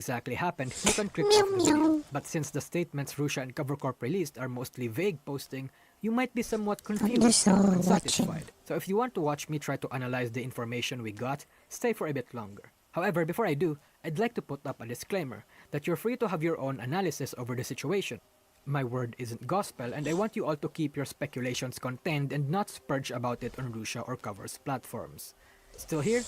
exactly happened, you can click off the video. But since the statements Russia and CoverCorp released are mostly vague posting, you might be somewhat confused and unsatisfied. So if you want to watch me try to analyze the information we got, stay for a bit longer. However, before I do, I'd like to put up a disclaimer that you're free to have your own analysis over the situation. My word isn't gospel, and I want you all to keep your speculations contained and not spurge about it on Russia or Cover's platforms. Still here?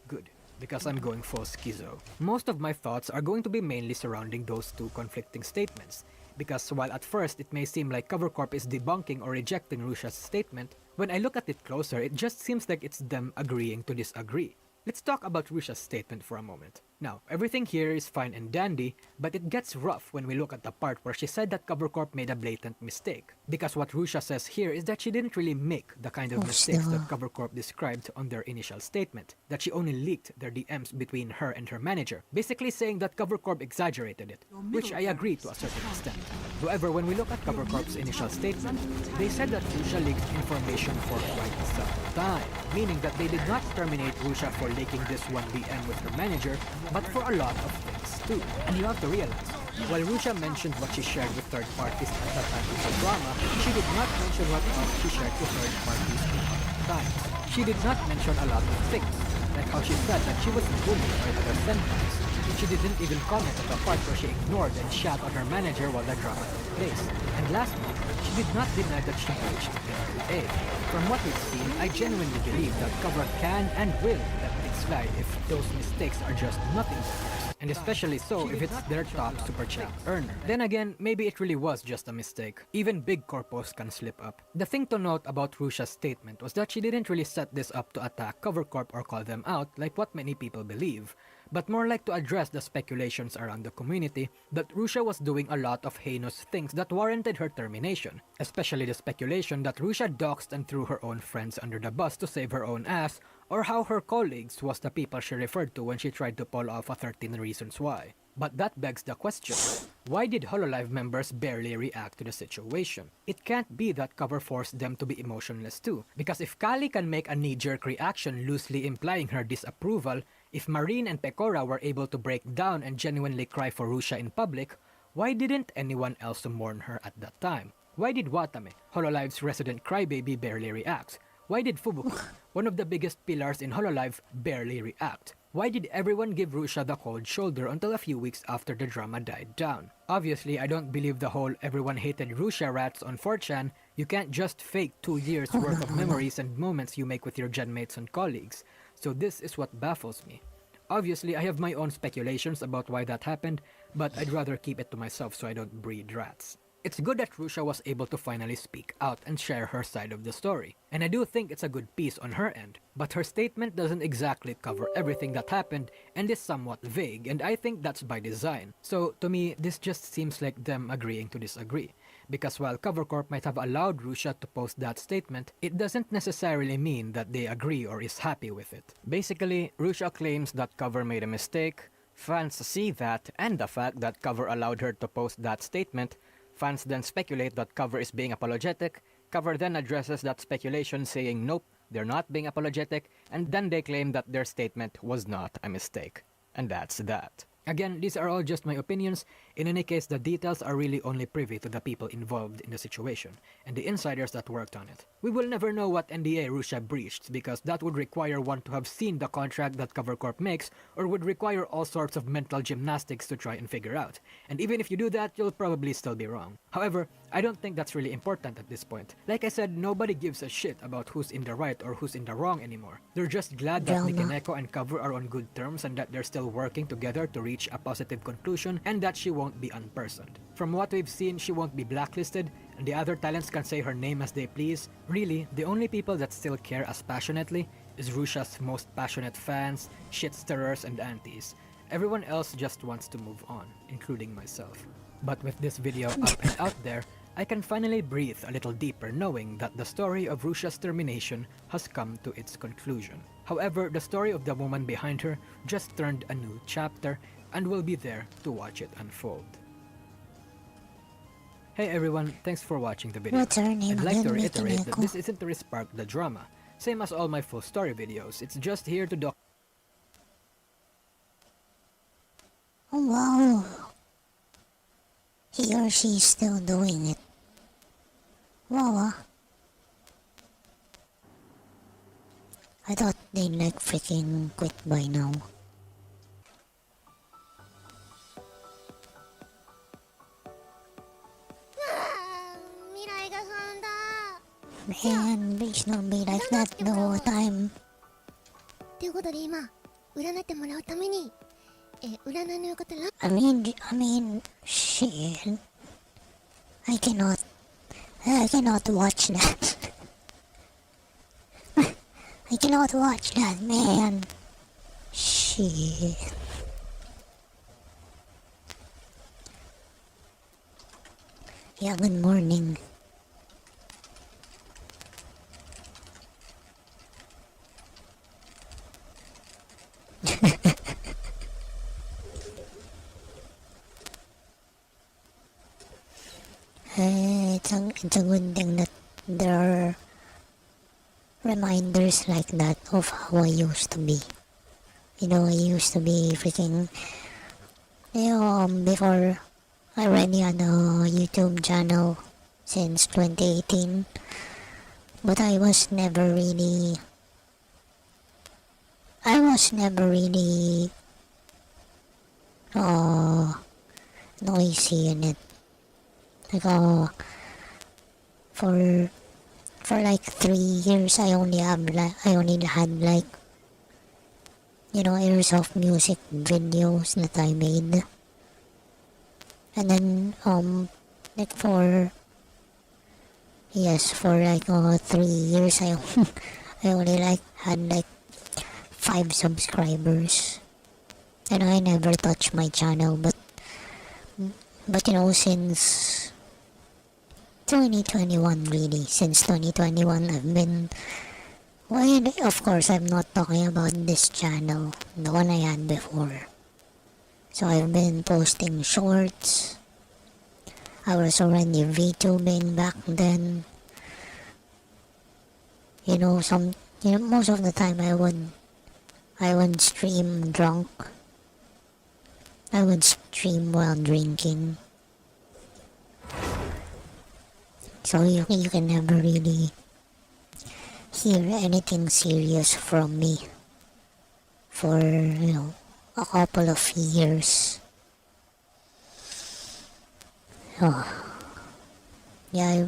Good, because I'm going full schizo. Most of my thoughts are going to be mainly surrounding those two conflicting statements, because while at first it may seem like CoverCorp is debunking or rejecting Russia's statement, when I look at it closer, it just seems like it's them agreeing to disagree. Let's talk about Russia's statement for a moment. Now, everything here is fine and dandy, but it gets rough when we look at the part where she said that CoverCorp made a blatant mistake. Because what Russia says here is that she didn't really make the kind of mistakes that CoverCorp described on their initial statement, that she only leaked their DMs between her and her manager, basically saying that CoverCorp exaggerated it, which I agree to a certain extent. However, when we look at CoverCorp's initial statement, they said that Russia leaked information for quite some time, meaning that they did not terminate Russia for leaking this one DM with her manager, but for a lot of things too. And you have to realize, while Russia mentioned what she shared with third parties at the time of the drama, she did not mention what else she shared with third parties in other times. She did not mention a lot of things, like how she said that she was bullied by other senpais. She didn't even comment on the part where she ignored and shot on her manager while the drama took place. And lastly, she did not deny that she breached the NDA. From what we've seen, I genuinely believe that Cover can and will let things slide if those mistakes are just nothing but theirs, and especially so if it's their top super chat earner. Then again, maybe it really was just a mistake. Even big corpos can slip up. The thing to note about Russia's statement was that she didn't really set this up to attack CoverCorp or call them out like what many people believe, but more like to address the speculations around the community that Russia was doing a lot of heinous things that warranted her termination, especially the speculation that Russia doxed and threw her own friends under the bus to save her own ass, or how her colleagues was the people she referred to when she tried to pull off a 13 Reasons Why. But that begs the question, why did Hololive members barely react to the situation? It can't be that Cover forced them to be emotionless too, because if Kali can make a knee-jerk reaction loosely implying her disapproval, if Marine and Pecora were able to break down and genuinely cry for Russia in public, why didn't anyone else mourn her at that time? Why did Watame, Hololive's resident crybaby, barely react? Why did Fubuki, one of the biggest pillars in Hololive, barely react? Why did everyone give Russia the cold shoulder until a few weeks after the drama died down? Obviously, I don't believe the whole everyone hated Russia rats on 4chan. You can't just fake 2 years worth of memories and moments you make with your genmates and colleagues. So this is what baffles me. Obviously, I have my own speculations about why that happened, but I'd rather keep it to myself so I don't breed rats. It's good that Russia was able to finally speak out and share her side of the story, and I do think it's a good piece on her end, but her statement doesn't exactly cover everything that happened and is somewhat vague, and I think that's by design. So to me, this just seems like them agreeing to disagree, because while CoverCorp might have allowed Russia to post that statement, it doesn't necessarily mean that they agree or is happy with it. Basically, Russia claims that Cover made a mistake, fans see that, and the fact that Cover allowed her to post that statement. Fans then speculate that Cover is being apologetic. Cover then addresses that speculation saying nope, they're not being apologetic, and then they claim that their statement was not a mistake. And that's that. Again, these are all just my opinions. In any case, the details are really only privy to the people involved in the situation, and the insiders that worked on it. We will never know what NDA Russia breached, because that would require one to have seen the contract that CoverCorp makes, or would require all sorts of mental gymnastics to try and figure out. And even if you do that, you'll probably still be wrong. However, I don't think that's really important at this point. Like I said, nobody gives a shit about who's in the right or who's in the wrong anymore. They're just glad that Nik and Cover are on good terms and that they're still working together to reach a positive conclusion, and that she won't be unpersoned. From what we've seen, she won't be blacklisted, and the other talents can say her name as they please. Really, the only people that still care as passionately is Russia's most passionate fans, shit-stirrers, and antis. Everyone else just wants to move on, including myself. But with this video up and out there, I can finally breathe a little deeper knowing that the story of Russia's termination has come to its conclusion. However, the story of the woman behind her just turned a new chapter, and we'll be there to watch it unfold. Hey everyone, thanks for watching the video. I'd like to reiterate that this isn't to respark the drama. Same as all my full story videos, it's just here to document. Oh wow. Oh, he or she is still doing it. Wow, I thought they'd like freaking quit by now. Man, please don't be like that the whole time. ということで今占ってもらうために占いのよかったら I mean, shit. I cannot watch that. I cannot watch that, man. Shit. Yeah, good morning. It's a good thing that there are reminders like that of how I used to be. You know, I used to be freaking, before I already had a YouTube channel since 2018, but I was never really noisy in it. Like, for like 3 years, I only had like, airsoft music videos that I made. And then, like for like 3 years, I only like had like 5 subscribers. And I never touched my channel, but since 2021, really, since 2021, I've been, well, of course, I'm not talking about this channel, the one I had before. So I've been posting shorts. I was already VTubing back then. Most of the time I would stream drunk. I would stream while drinking. So you can never really hear anything serious from me for, a couple of years. Oh. Yeah,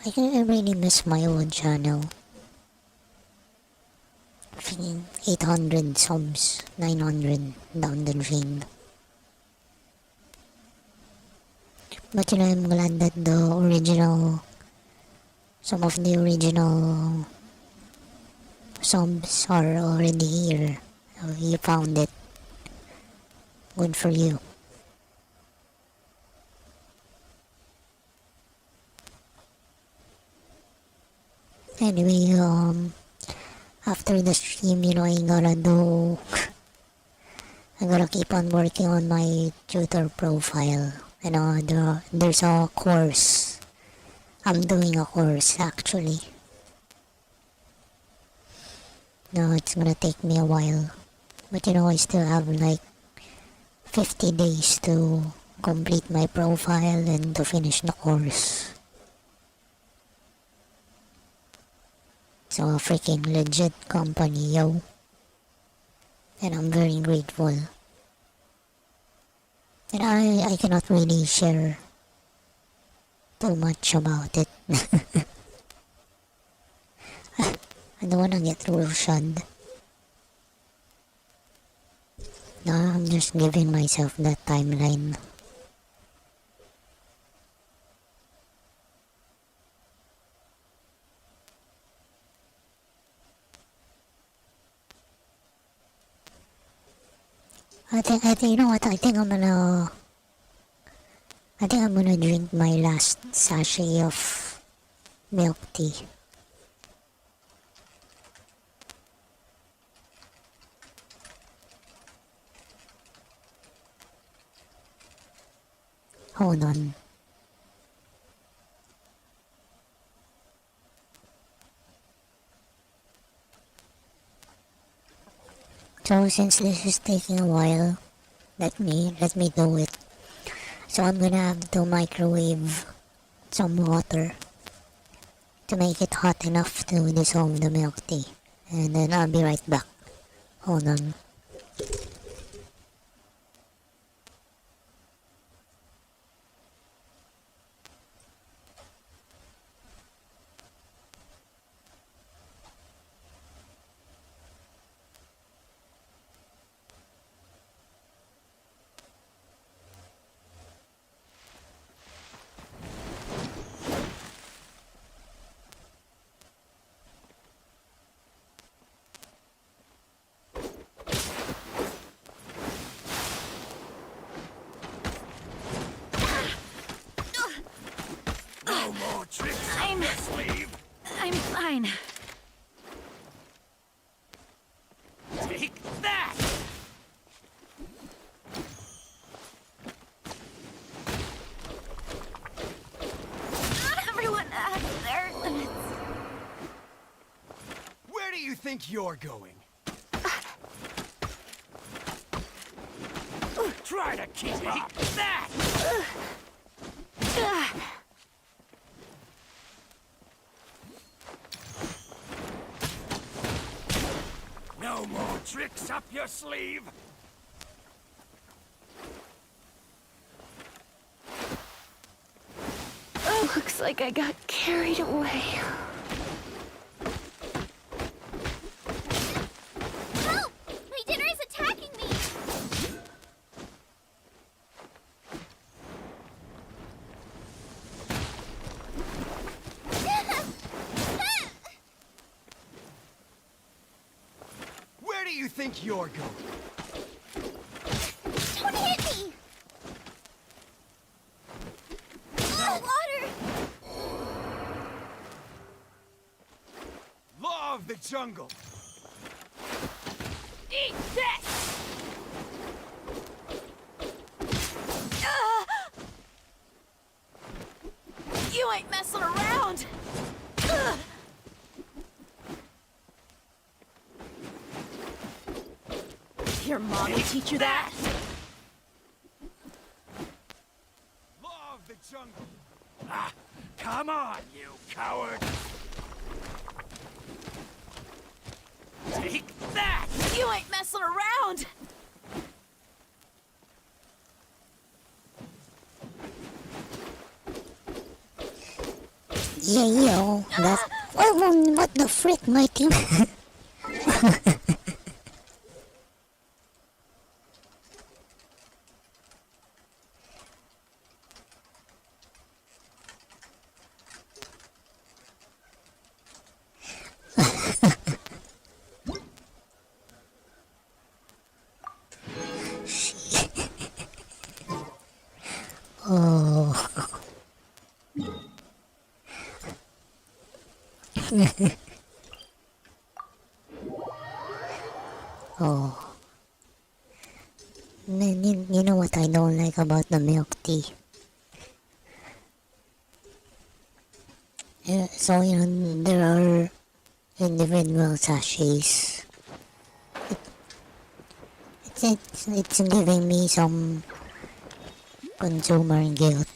I really miss my old channel. 800 subs, 900 down the drain. But I'm glad that some of the original subs are already here. You found it. Good for you. Anyway, after the stream, I gotta keep on working on my tutor profile. There's a course. I'm doing a course actually. No, it's gonna take me a while. But I still have like 50 days to complete my profile and to finish the course. So a freaking legit company, yo. And I'm very grateful. And I cannot really share too much about it. I don't wanna get rushing. No, I'm just giving myself that timeline. I think you know what? I think I'm gonna drink my last sachet of milk tea. Hold on. So since this is taking a while, Let me do it. So I'm gonna have to microwave some water to make it hot enough to dissolve the milk tea. And then I'll be right back. Hold on. No more tricks I'm- up your sleeve. I'm fine. Take that! Not everyone has their limits. Where do you think you're going? Try to keep up. That! No more tricks up your sleeve. Oh, looks like I got carried away. Help! My dinner is attacking me! Where do you think you're going? Don't hit me! Water! Law of the jungle. Eat this! You ain't messing around! Your mom will teach you that? Law of the jungle. Ah, come on, you coward. Take that! You ain't messing around! Yeah, yo. That. What the frick, my team? Oh. Oh. You know what I don't like about the milk tea? So, there are individual sachets. It's giving me some consumer guilt.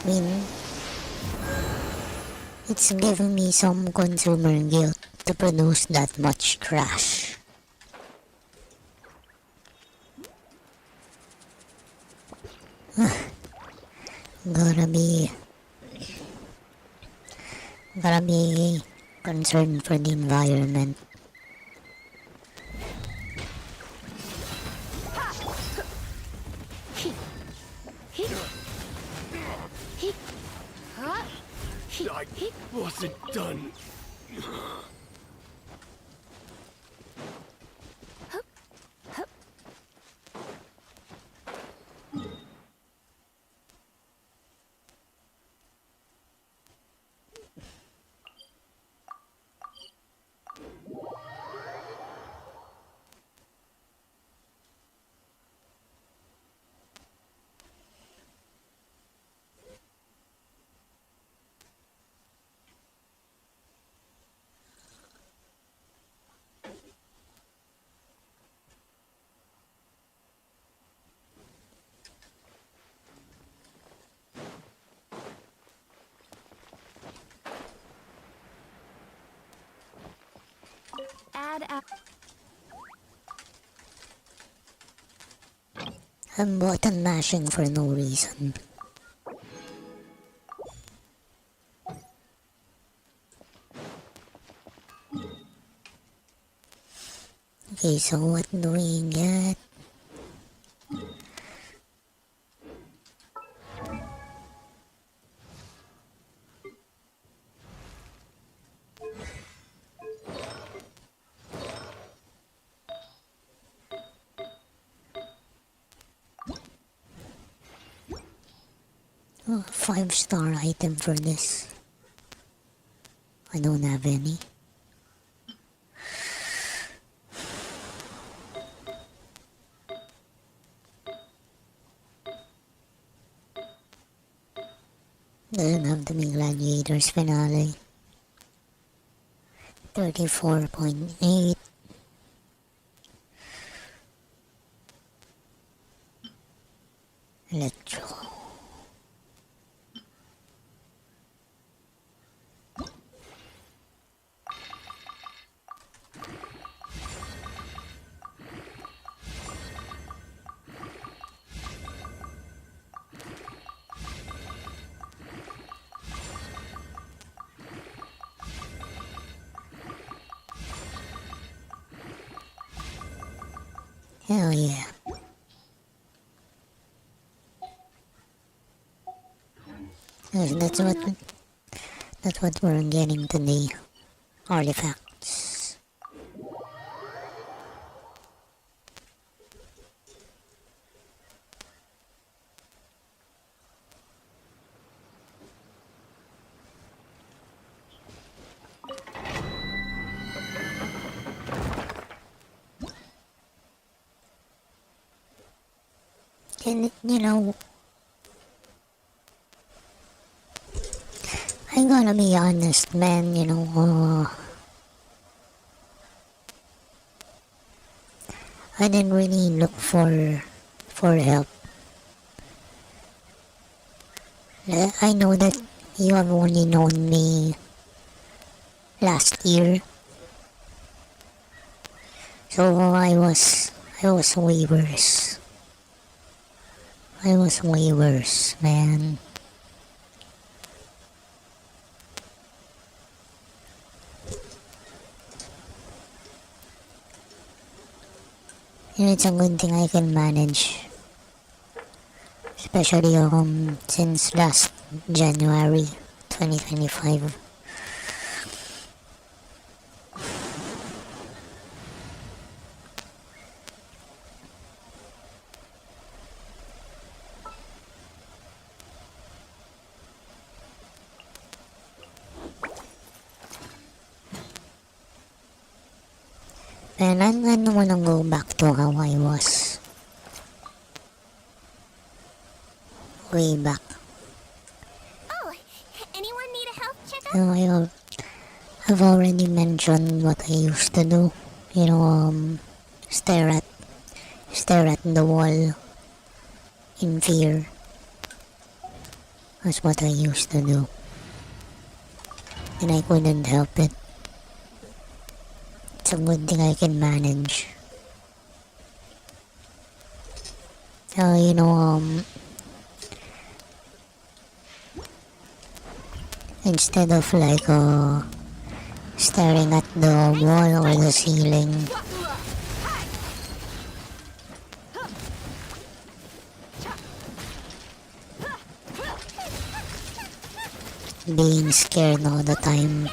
I mean, it's giving me some consumer guilt to produce that much trash. Gotta be concerned for the environment. I wasn't done. bad at. I'm button mashing for no reason. Okay, so what do we get? Oh, 5-star item for this. I don't have any. Doesn't have to be Gladiators finale. 34.8. Electro. Hell yeah. That's what we're getting today. Artifacts. And you know, I gotta be honest, man, you know, I didn't really look for help. I know that you have only known me last year. So I was way worse. I was way worse, man. And it's a good thing I can manage. Especially since last January 2025. And I don't wanna go back to how I was way back. Oh, anyone need a health checkup? I've already mentioned what I used to do. You know, stare at the wall in fear. That's what I used to do. And I couldn't help it. It's a good thing I can manage. You know, instead of like staring at the wall or the ceiling, being scared all the time.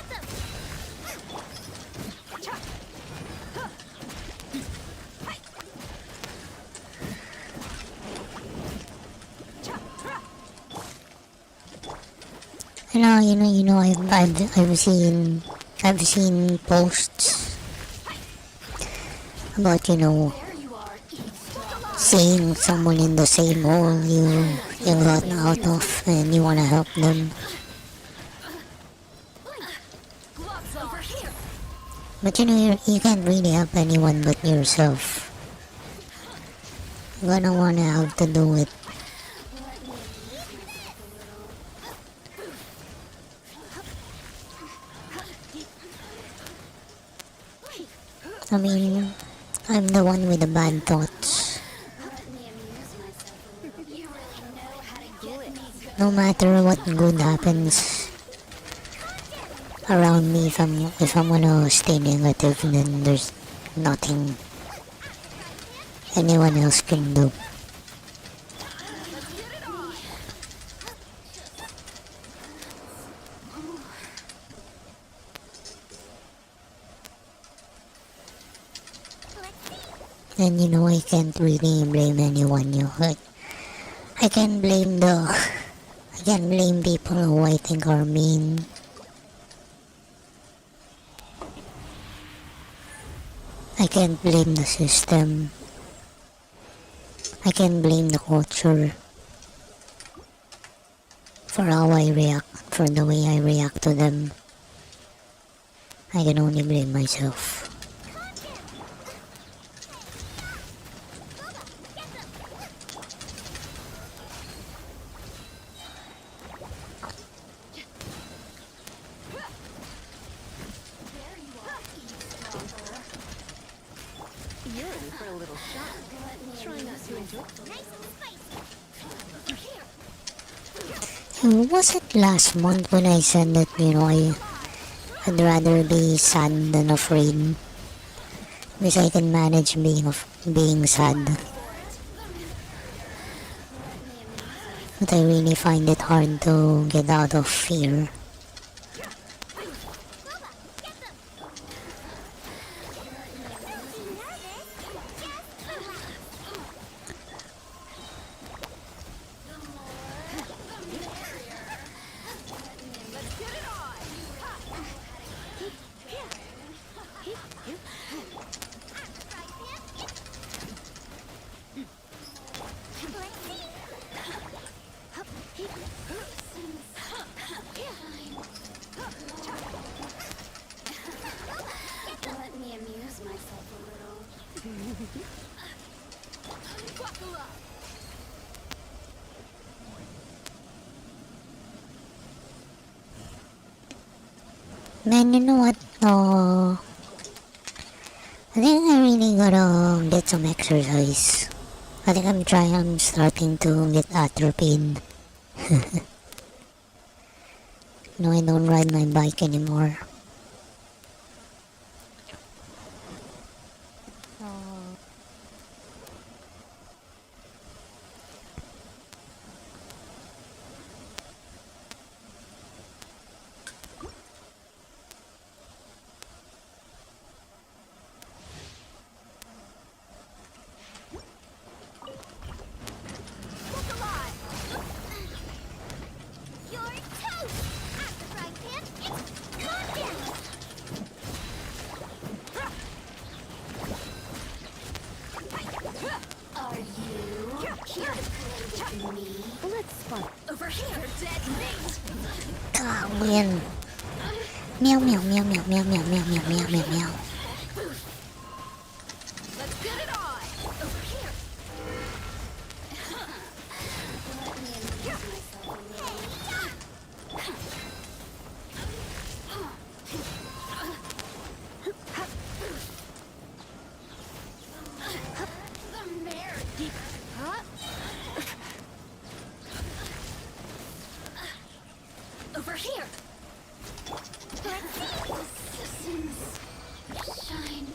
I've seen posts about, you know, seeing someone in the same hole you got out of and you wanna help them. But you know, you can't really help anyone but yourself. You're gonna wanna have to do it. I mean, I'm the one with the bad thoughts. No matter what good happens around me, if I'm gonna stay negative, then there's nothing anyone else can do. And you know, I can't really blame anyone. I can't blame I can't blame people who I think are mean. I can't blame the system. I can't blame the culture for how I react, for the way I react to them. I can only blame myself. Was it last month when I said that, you know, I'd rather be sad than afraid? Because I can manage being sad. But I really find it hard to get out of fear. Man, you know what? I think I really gotta get some exercise. I think I'm starting to get atrophied. No, I don't ride my bike anymore. Kawian. Meow meow meow meow meow meow meow meow meow meow meow. Over here. Shine.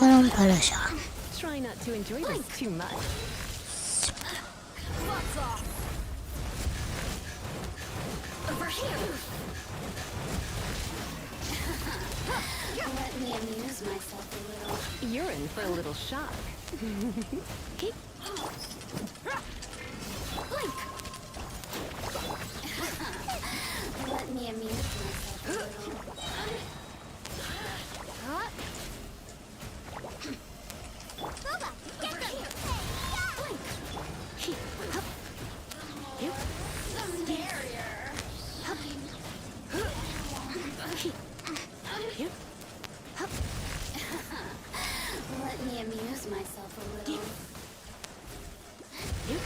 Ganun pala siya. Try not to enjoy this too much. Let me amuse myself a little. You're in for a little shock. Blink. Let me amuse myself a little. Boba, get them! Blink. Hup. Yep. Scarier. Hup. Yep. Hup. Let me amuse myself a little. Yep.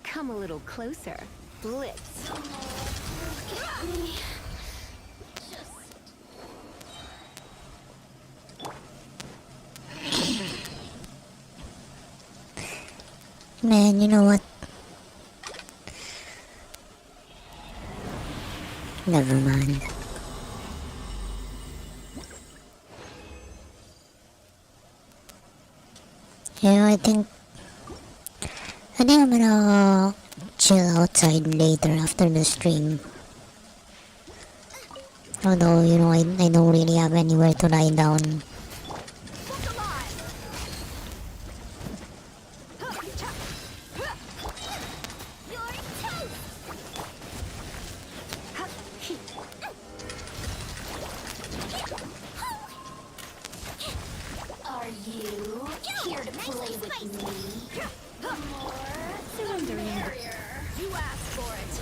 Come a little closer. Blitz. Man, you know what? Never mind. Yeah, I think I'm gonna chill outside later after the stream. Although, I don't really have anywhere to lie down. Are you here to play with me? Surrendering. You asked for it.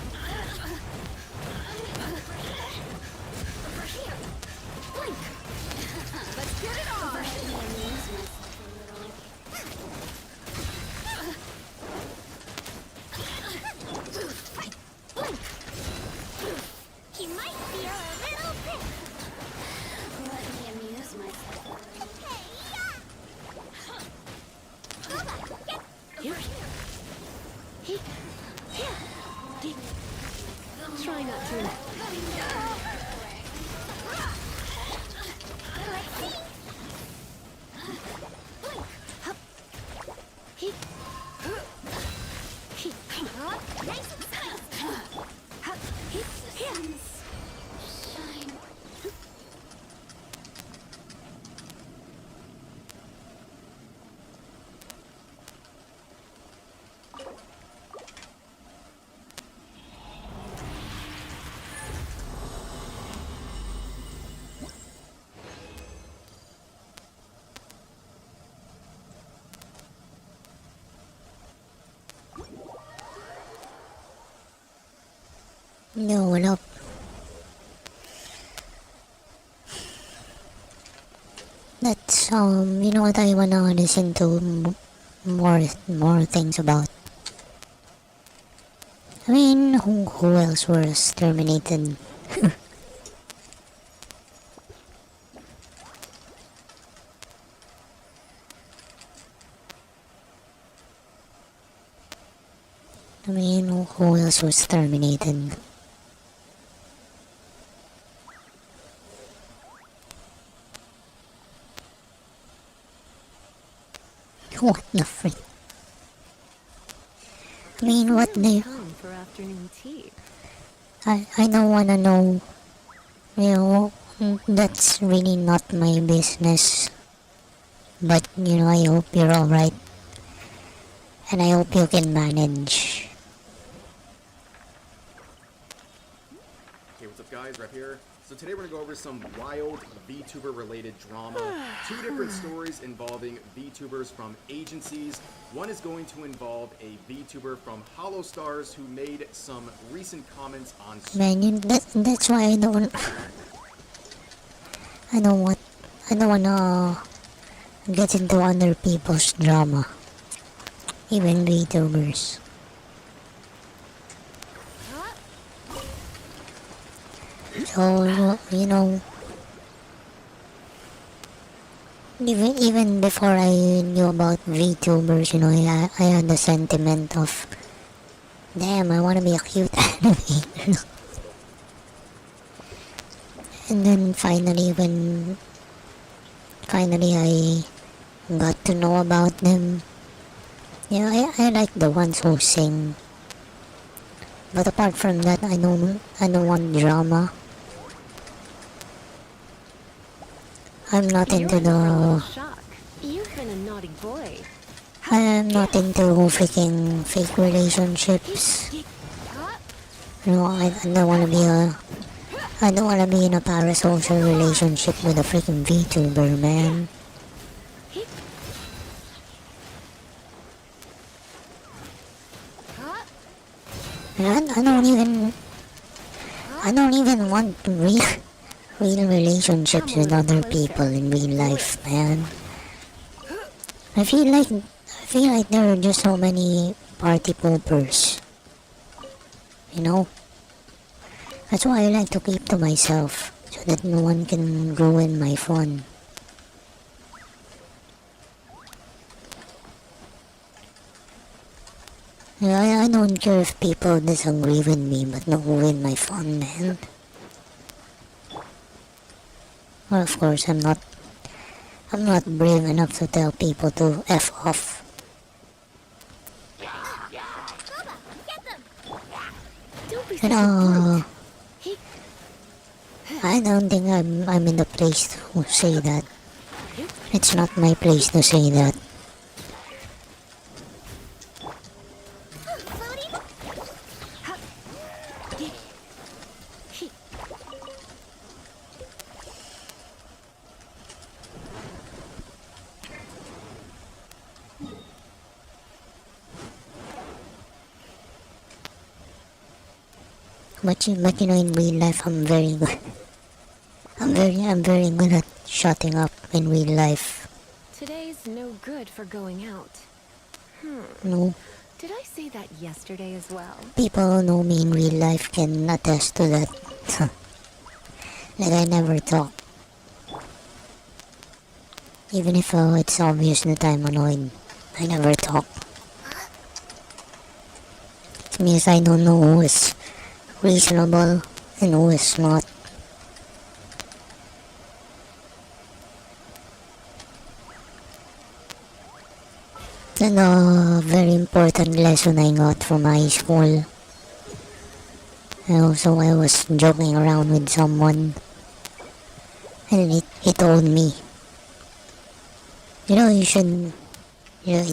Blink. Let's get it on. Blink. He might feel a little bit. Let me amuse myself. Try not to. Yo, what up? That's you know what I wanna listen to more things about. I mean, who else was terminated? I mean, who else was terminated? What the frick? I mean, what the... Home for afternoon tea. I don't wanna know. That's really not my business. But, I hope you're alright. And I hope you can manage. Hey, what's up guys, Rep here. So today we're gonna go over some wild VTuber related drama. Two different stories involving VTubers from agencies. One is going to involve a VTuber from Hollow Stars who made some recent comments on... Man, that's why I don't wanna get into other people's drama. Even VTubers. So, even before I knew about VTubers, I had the sentiment of, damn, I wanna be a cute animator. And then finally I got to know about them. I like the ones who sing. But apart from that, I don't want drama. I'm not into You're in for a little the... shock. You've been a naughty boy. I'm not into freaking fake relationships. You know, I don't want to be a... I don't want to be in a parasocial relationship with a freaking VTuber, man. And I don't even want real relationships with other people in real life, man. I feel like there are just so many party poopers. You know? That's why I like to keep to myself, so that no one can ruin my fun. I don't care if people disagree with me, but not ruin my fun, man. Well, of course, I'm not brave enough to tell people to F off. Don't be You such a know, brute. I don't think I'm in the place to say that. It's not my place to say that. But you know, in real life, I'm very good. I'm very good at shutting up in real life. Today's no good for going out. No, Did I say that yesterday as well? people who know me in real life can attest to that. Like I never talk. Even if it's obvious that I'm annoyed, I never talk. It means I don't know who is reasonable and who is not. And a very important lesson I got from high school. And also I was joking around with someone, and he told me, he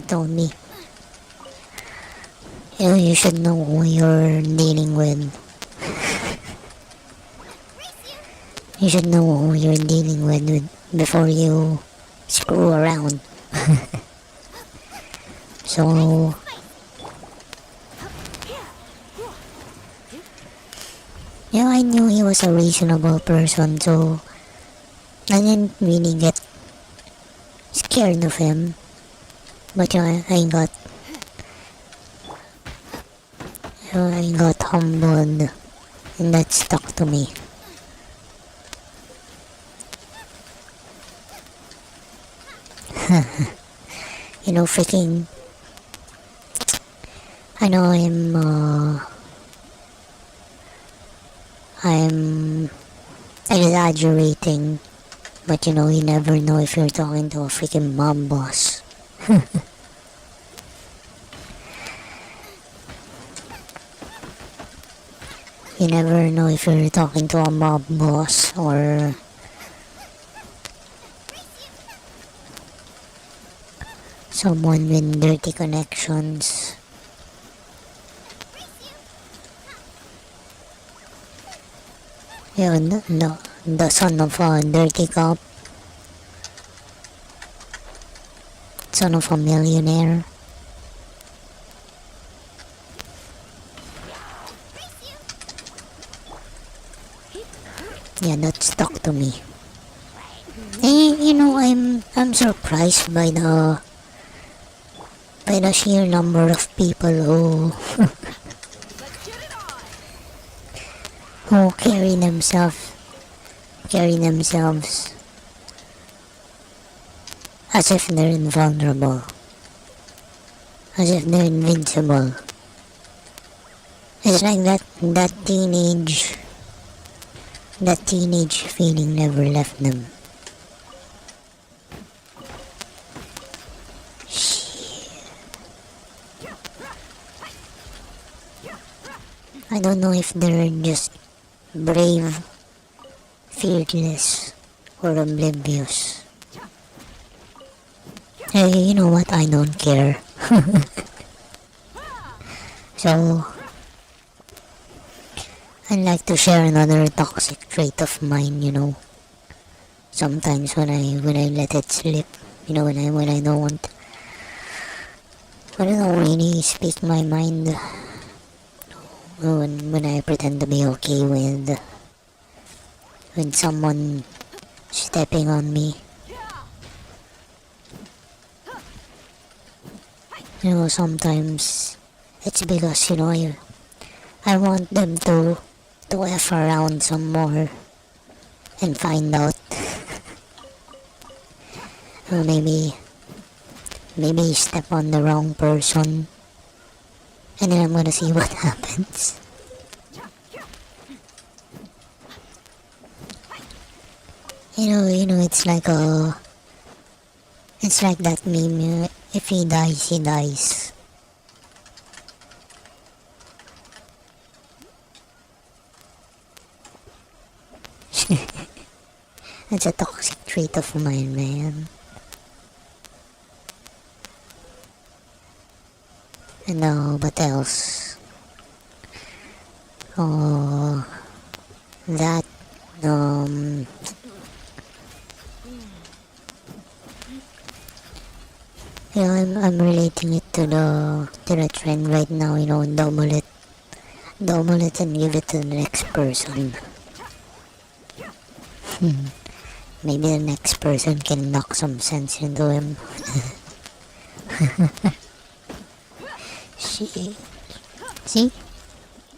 told me, you should know who you're dealing with. You should know who you're dealing with before you screw around. So, yeah, I knew he was a reasonable person, so I didn't really get scared of him. But yeah, I got humbled, and that stuck to me. You know, freaking... I know I'm exaggerating, but you know, you never know if you're talking to a freaking mob boss. You never know if you're talking to a mob boss or someone with dirty connections. Yeah, the son of a dirty cop, son of a millionaire. Yeah, that stuck to me. You know, I'm surprised by the sheer number of people who who carry themselves as if they're invulnerable, as if they're invincible. It's like that teenage feeling never left them. I don't know if they're just brave, fearless, or oblivious. Hey, you know what? I don't care. So, I'd like to share another toxic trait of mine, you know. Sometimes when I let it slip, you know, when I don't really speak my mind, when I pretend to be okay with someone stepping on me. You know, sometimes it's because, you know, I want them to F around some more and find out. Or maybe step on the wrong person and then I'm gonna see what happens. It's like that meme, if he dies, he dies. It's a toxic trait of mine, man. And what else? Oh, that, you know, I'm relating it to the trend right now, you know, double it and give it to the next person. Maybe the next person can knock some sense into him. See, see,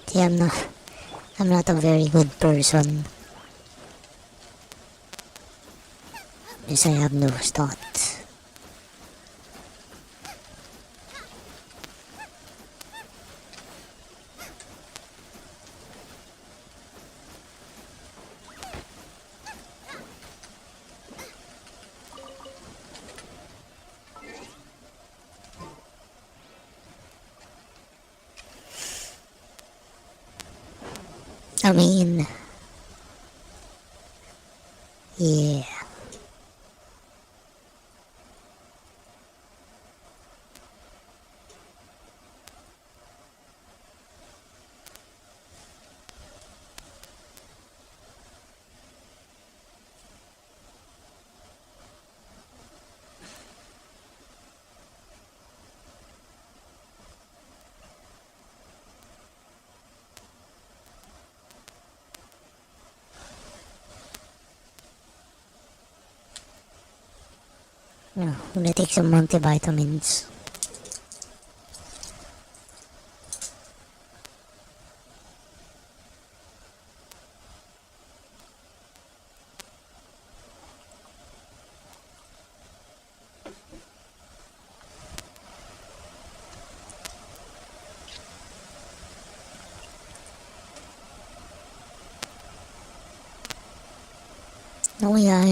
see, I'm not a very good person. Because I have no thoughts. I mean, yeah. I'm gonna take some multivitamins. Oh yeah,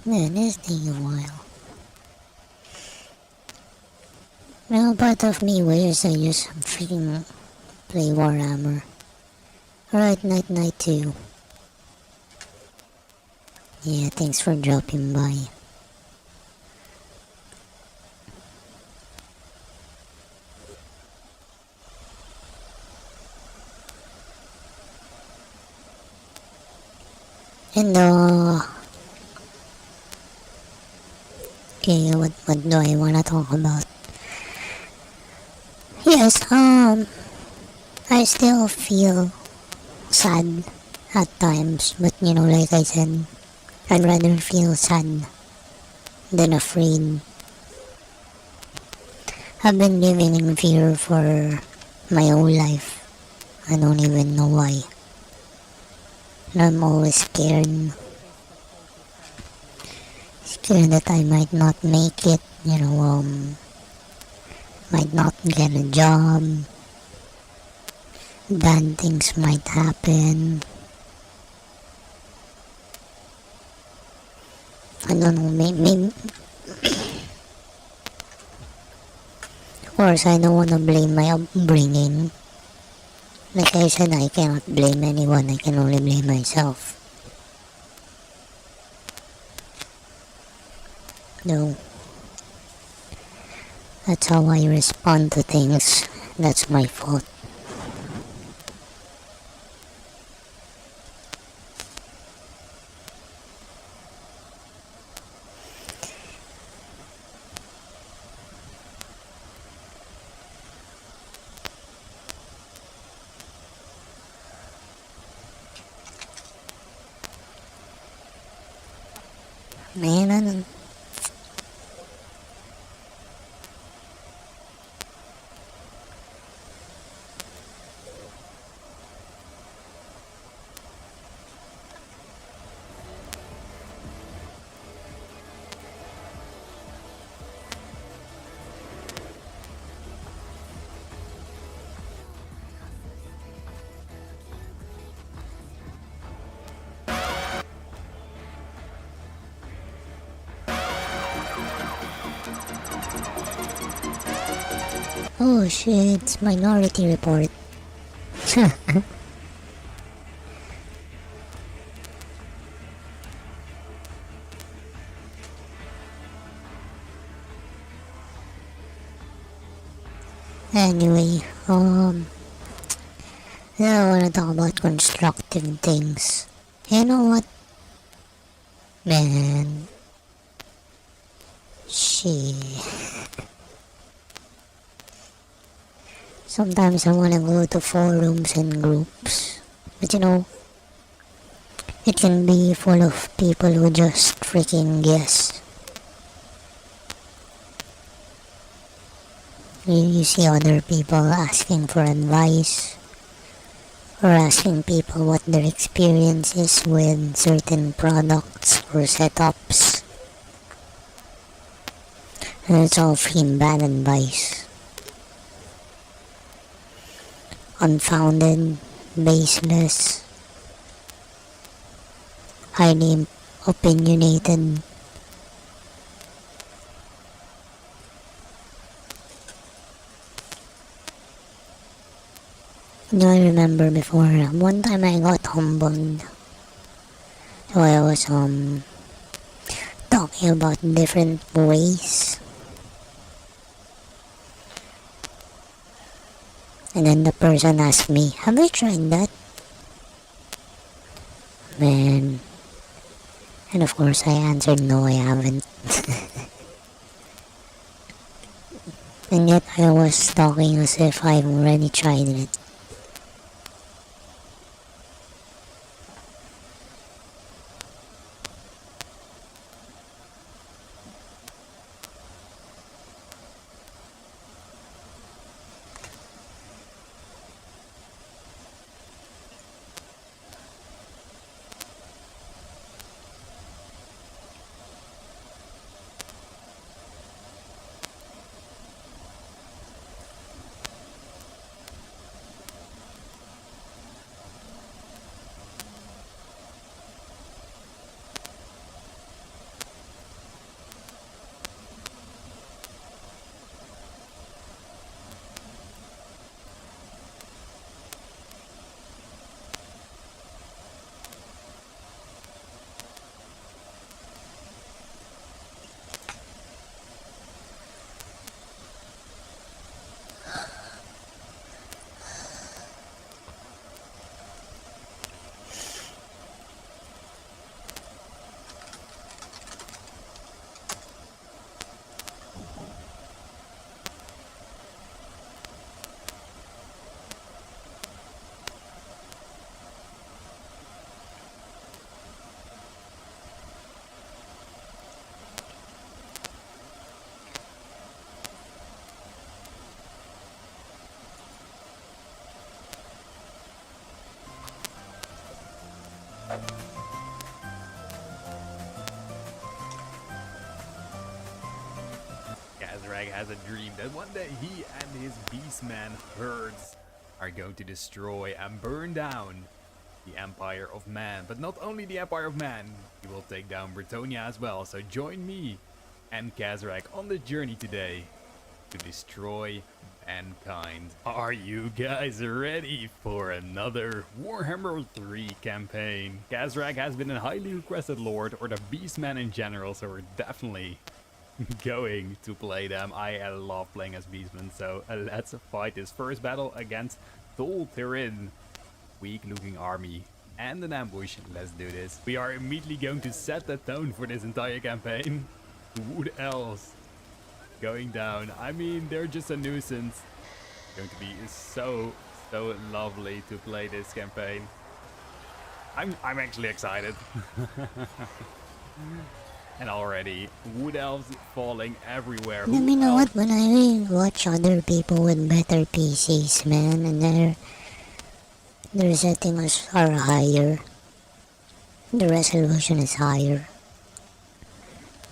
Man, this taking a while. Now part of me wishes I just freaking play Warhammer. Alright, night 2. Yeah, thanks for dropping by. And okay, what do I wanna talk about? Yes, I still feel sad at times, but like I said, I'd rather feel sad than afraid. I've been living in fear for my whole life. I don't even know why. And I'm always scared. Scared that I might not make it, might not get a job. Bad things might happen. I don't know, maybe. Of course, I don't want to blame my upbringing. Like I said, I cannot blame anyone, I can only blame myself. No. That's how I respond to things. That's my fault. Man, I don't. Oh shit, it's Minority Report. Anyway, now I wanna talk about constructive things. You know what? Man. Shit. Sometimes I wanna go to forums and groups. But it can be full of people who just freaking guess. You see other people asking for advice, or asking people what their experience is with certain products or setups. And it's all freaking bad advice. Unfounded, baseless, highly opinionated. I remember before, one time I got humbled. So I was talking about different ways. And then the person asked me, have you tried that? Man. And of course I answered, no, I haven't. And yet I was talking as if I've already tried it. Kazrak has a dream that one day he and his beastman herds are going to destroy and burn down the Empire of Man. But not only the Empire of Man, he will take down Britonia as well. So join me and Kazrak on the journey today to destroy mankind. Are you guys ready for another Warhammer 3 campaign? Kazrak has been a highly requested lord, or the Beastman in general, so we're definitely going to play them. I love playing as Beastmen, so let's fight this first battle against Thol Tyrin. Weak looking army and an ambush. Let's do this. We are immediately going to set the tone for this entire campaign. Wood elves going down. I mean, they're just a nuisance. Going to be so lovely to play this campaign. I'm actually excited. And already wood elves falling everywhere. Let me know what when I watch other people with better PCs, man, and their settings are higher. The resolution is higher.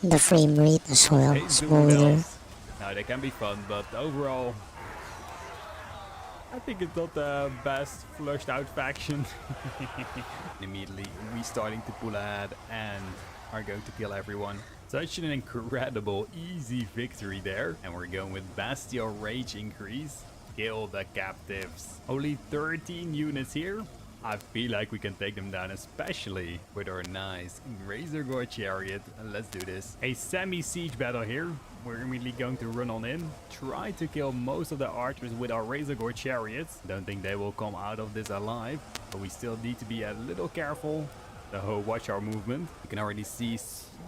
The frame rate as well, smoother. Now they can be fun, but overall I think it's not the best flushed out faction. Immediately we starting to pull ahead and are going to kill everyone. Such an incredible easy victory there. And we're going with Bestial Rage increase. Kill the captives. Only 13 units here. I feel like we can take them down, especially with our nice Razor Gore chariot. Let's do this. A semi-siege battle here. We're immediately going to run on in. Try to kill most of the archers with our Razor Gore chariots. Don't think they will come out of this alive, but we still need to be a little careful. So watch our movement. You can already see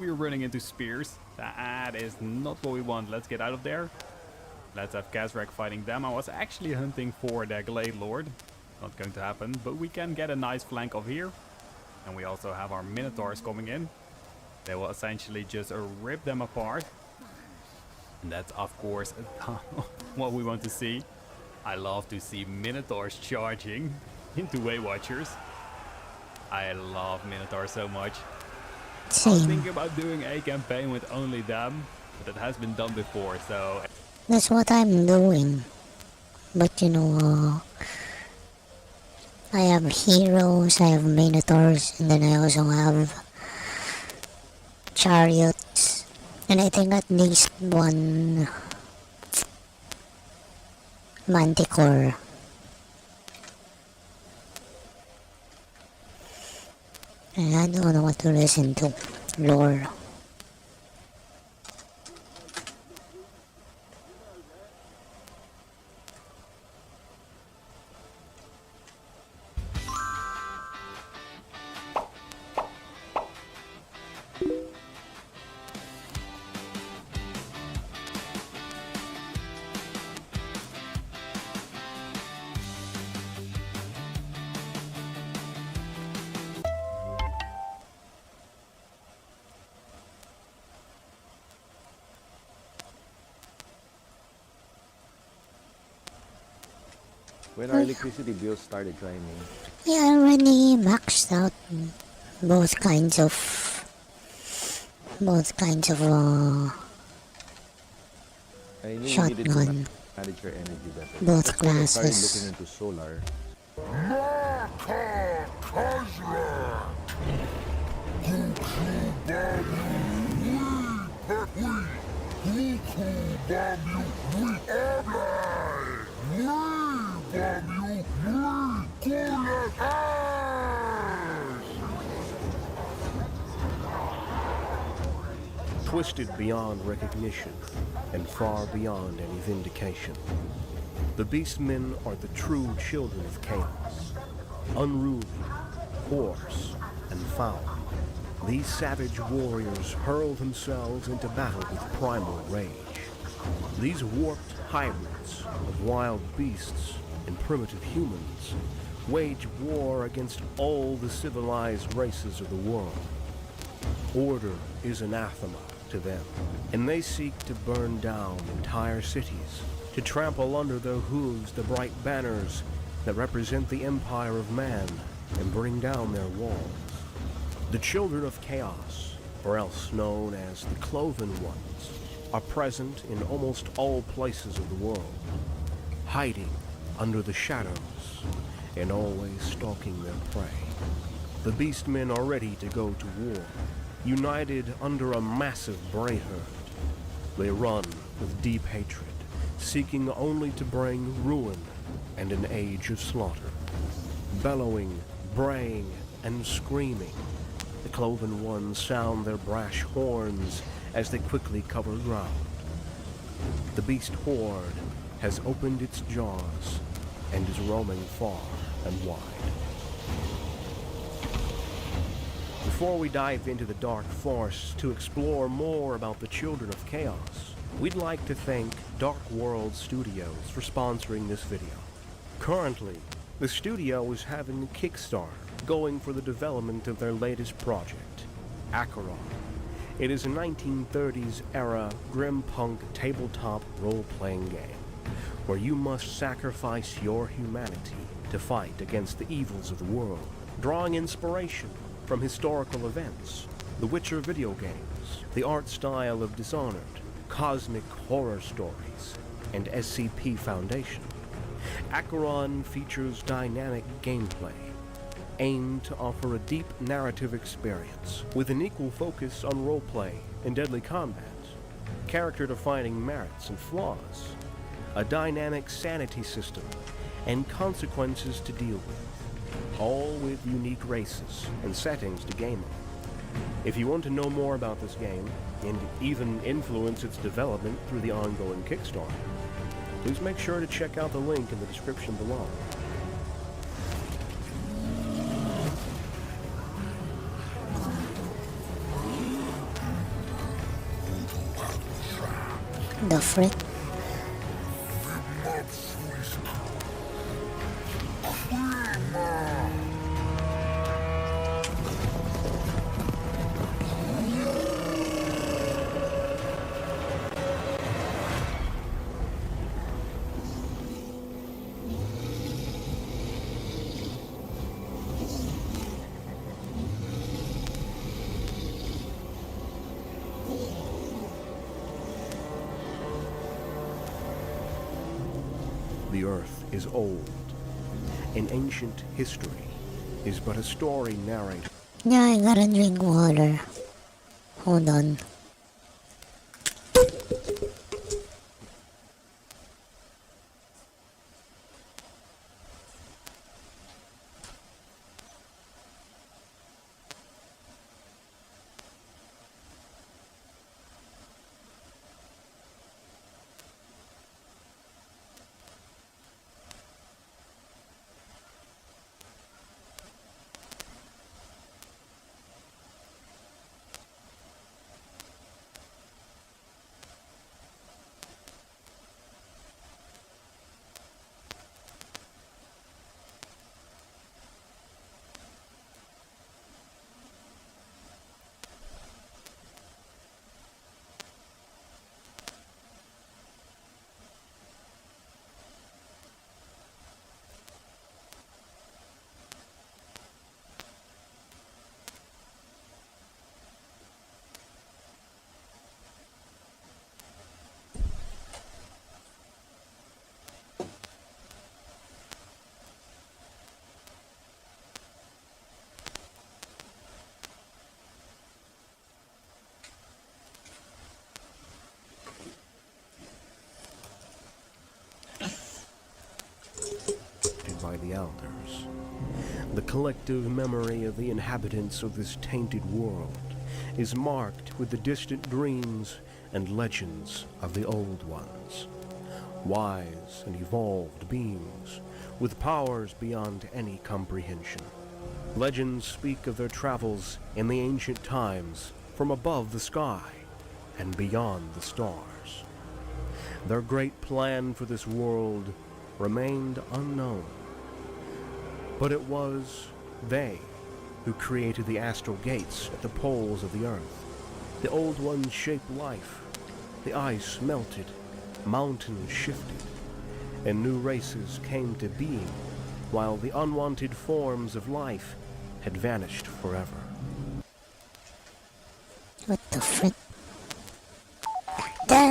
we're running into spears. That is not what we want. Let's get out of there. Let's have Kazrak fighting them. I was actually hunting for the Glade Lord. Not going to happen, but we can get a nice flank of here. And we also have our Minotaurs coming in. They will essentially just rip them apart. And that's of course what we want to see. I love to see Minotaurs charging into Way Watchers. I love Minotaurs so much. I was thinking about doing a campaign with only them, but it has been done before, so That's what I'm doing. But you know, I have heroes, I have Minotaurs, and then I also have chariots. And I think at least one Manticore. And I don't know what to listen to. Lore. When our electricity bills started climbing. Yeah, I already maxed out both kinds of I knew we needed to shotgun. manage our energy better. Both That's when I started classes. looking into solar. Twisted beyond recognition and far beyond any vindication. The Beastmen are the true children of chaos, unruly, hoarse, and foul. These savage warriors hurl themselves into battle with primal rage. These warped hybrids of wild beasts and primitive humans wage war against all the civilized races of the world. Order is anathema to them, and they seek to burn down entire cities, to trample under their hooves the bright banners that represent the empire of man and bring down their walls. The children of chaos, or else known as the Cloven Ones, are present in almost all places of the world, hiding under the shadows and always stalking their prey. The beastmen are ready to go to war, united under a massive brave herd. They run with deep hatred, seeking only to bring ruin and an age of slaughter. Bellowing, braying, and screaming, the cloven ones sound their brash horns as they quickly cover ground. The beast horde has opened its jaws and is roaming far and wide. Before we dive into the dark forests to explore more about the Children of Chaos, we'd like to thank Dark World Studios for sponsoring this video. Currently, the studio is having a Kickstarter going for the development of their latest project, Acheron. It is a 1930s-era grim punk tabletop role-playing game where you must sacrifice your humanity to fight against the evils of the world, drawing inspiration from historical events, The Witcher video games, the art style of Dishonored, cosmic horror stories, and SCP Foundation. Acheron features dynamic gameplay, aimed to offer a deep narrative experience with an equal focus on roleplay and deadly combat, character-defining merits and flaws, a dynamic sanity system, and consequences to deal with, all with unique races and settings to game on. If you want to know more about this game, and even influence its development through the ongoing Kickstarter, please make sure to check out the link in the description below. The frick? The earth is old. An ancient history is but a story narrated. Yeah, I gotta drink water. Hold on. By the elders. The collective memory of the inhabitants of this tainted world is marked with the distant dreams and legends of the old ones. Wise and evolved beings with powers beyond any comprehension. Legends speak of their travels in the ancient times from above the sky and beyond the stars. Their great plan for this world remained unknown. But it was they who created the astral gates at the poles of the earth. The old ones shaped life. The ice melted, mountains shifted, and new races came to being, while the unwanted forms of life had vanished forever. What the frick? Damn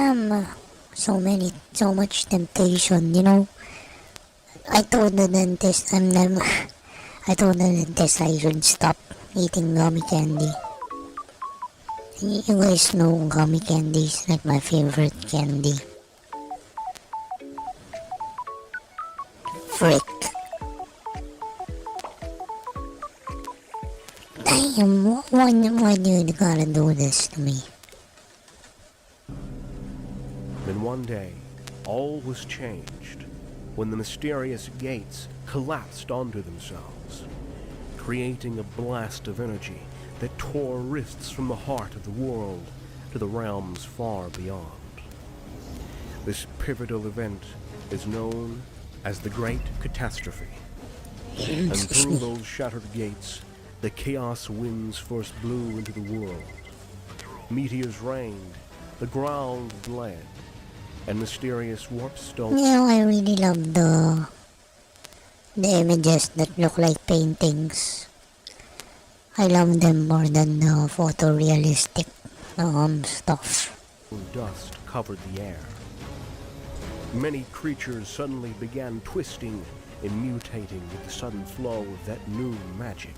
So much temptation, you know. I told the dentist I told the dentist I should stop eating gummy candy. You guys know gummy candy is like my favorite candy. Frick. Damn, why do you gotta do this to me? Then one day, all was changed when the mysterious gates collapsed onto themselves, creating a blast of energy that tore rifts from the heart of the world to the realms far beyond. This pivotal event is known as the Great Catastrophe. And through those shattered gates, the chaos winds first blew into the world. Meteors rained, the ground bled, and mysterious warp stones. You know, I really love the images that look like paintings. I love them more than the photorealistic stuff. Dust covered the air. Many creatures suddenly began twisting and mutating with the sudden flow of that new magic.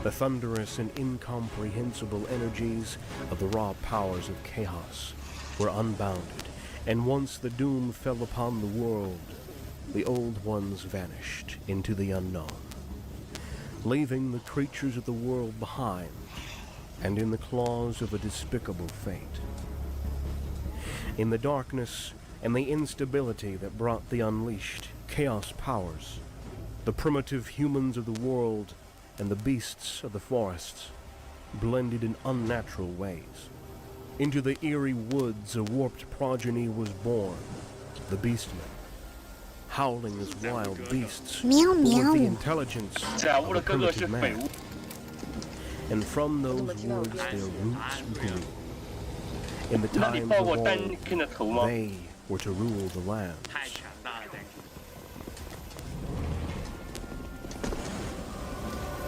The thunderous and incomprehensible energies of the raw powers of chaos were unbounded, and once the doom fell upon the world, the old ones vanished into the unknown, leaving the creatures of the world behind and in the claws of a despicable fate. In the darkness and the instability that brought the unleashed chaos powers, the primitive humans of the world and the beasts of the forests blended in unnatural ways. Into the eerie woods a warped progeny was born, the beastmen, howling as wild beasts, Meow, full of meow. the intelligence of a primitive man. And from those woods their roots grew. In the times of old, they were to rule the lands.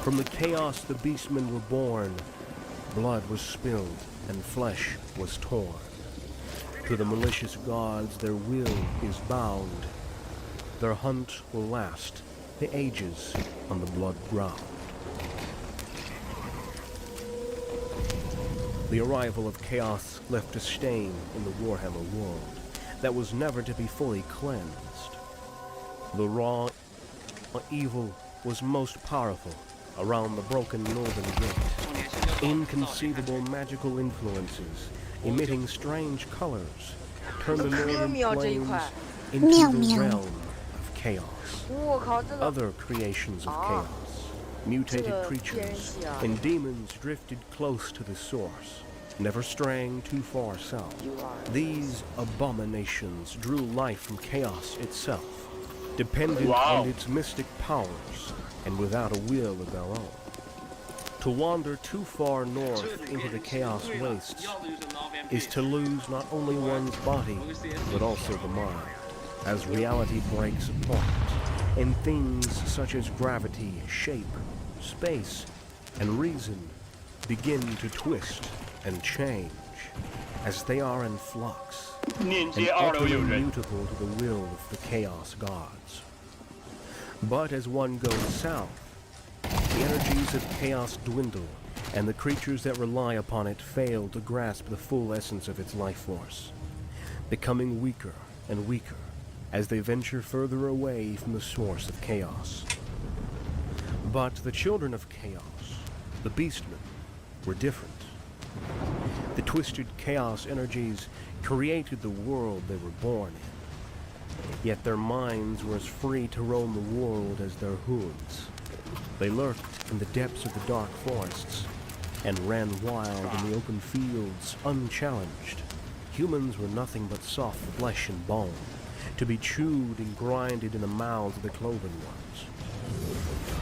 From the chaos the beastmen were born, blood was spilled and flesh was torn. To the malicious gods their will is bound. Their hunt will last the ages on the blood ground. The arrival of chaos left a stain in the Warhammer world that was never to be fully cleansed. The raw evil was most powerful around the broken northern gate. Inconceivable magical influences, emitting strange colors, turned the northern plains into Meow, the meow. realm of chaos. Other creations of chaos, mutated creatures, and demons drifted close to the source, never straying too far south. These abominations drew life from chaos itself, dependent on its mystic powers, and without a will of their own. To wander too far north into the chaos wastes is to lose not only one's body, but also the mind, as reality breaks apart, and things such as gravity, shape, space, and reason begin to twist and change, as they are in flux, and utterly mutable to the will of the chaos gods. But as one goes south, the energies of chaos dwindle, and the creatures that rely upon it fail to grasp the full essence of its life force, becoming weaker and weaker as they venture further away from the source of chaos. But the children of chaos, the beastmen, were different. The twisted chaos energies created the world they were born in, yet their minds were as free to roam the world as their hooves. They lurked in the depths of the dark forests and ran wild in the open fields unchallenged. Humans were nothing but soft flesh and bone, to be chewed and grinded in the mouths of the cloven ones.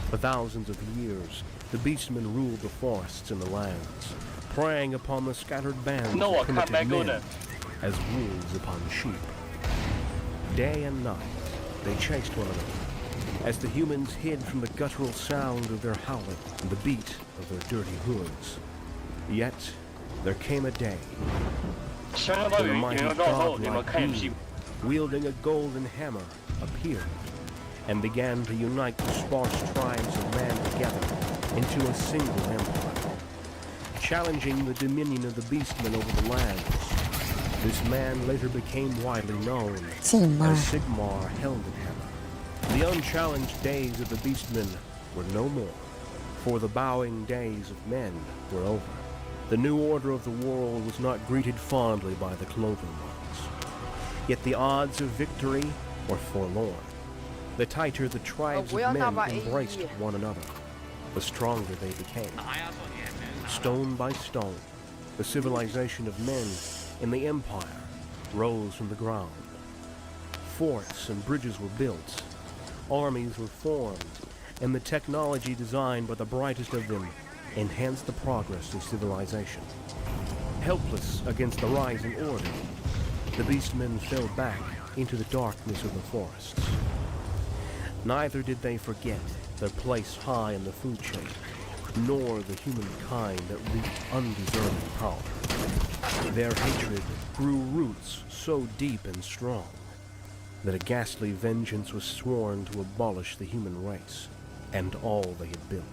For thousands of years, the beastmen ruled the forests and the lands, preying upon the scattered bands of primitive men as wolves upon sheep. Day and night, they chased one another, as the humans hid from the guttural sound of their howling and the beat of their dirty hooves. Yet, there came a day Then the mighty godlike being, wielding a golden hammer, appeared and began to unite the sparse tribes of man together into a single empire, challenging the dominion of the beastmen over the lands. This man later became widely known as Sigmar Heldenhammer. The unchallenged days of the beastmen were no more, for the bowing days of men were over. The new order of the world was not greeted fondly by the cloven ones. Yet the odds of victory were forlorn. The tighter the tribes of men embraced one another, the stronger they became. Stone by stone, the civilization of men in the empire rose from the ground. Forts and bridges were built, armies were formed, and the technology designed by the brightest of them enhanced the progress of civilization. Helpless against the rising order, the beastmen fell back into the darkness of the forests. Neither did they forget their place high in the food chain, nor the humankind that reaped undeserved power. Their hatred grew roots so deep and strong that a ghastly vengeance was sworn to abolish the human race and all they had built.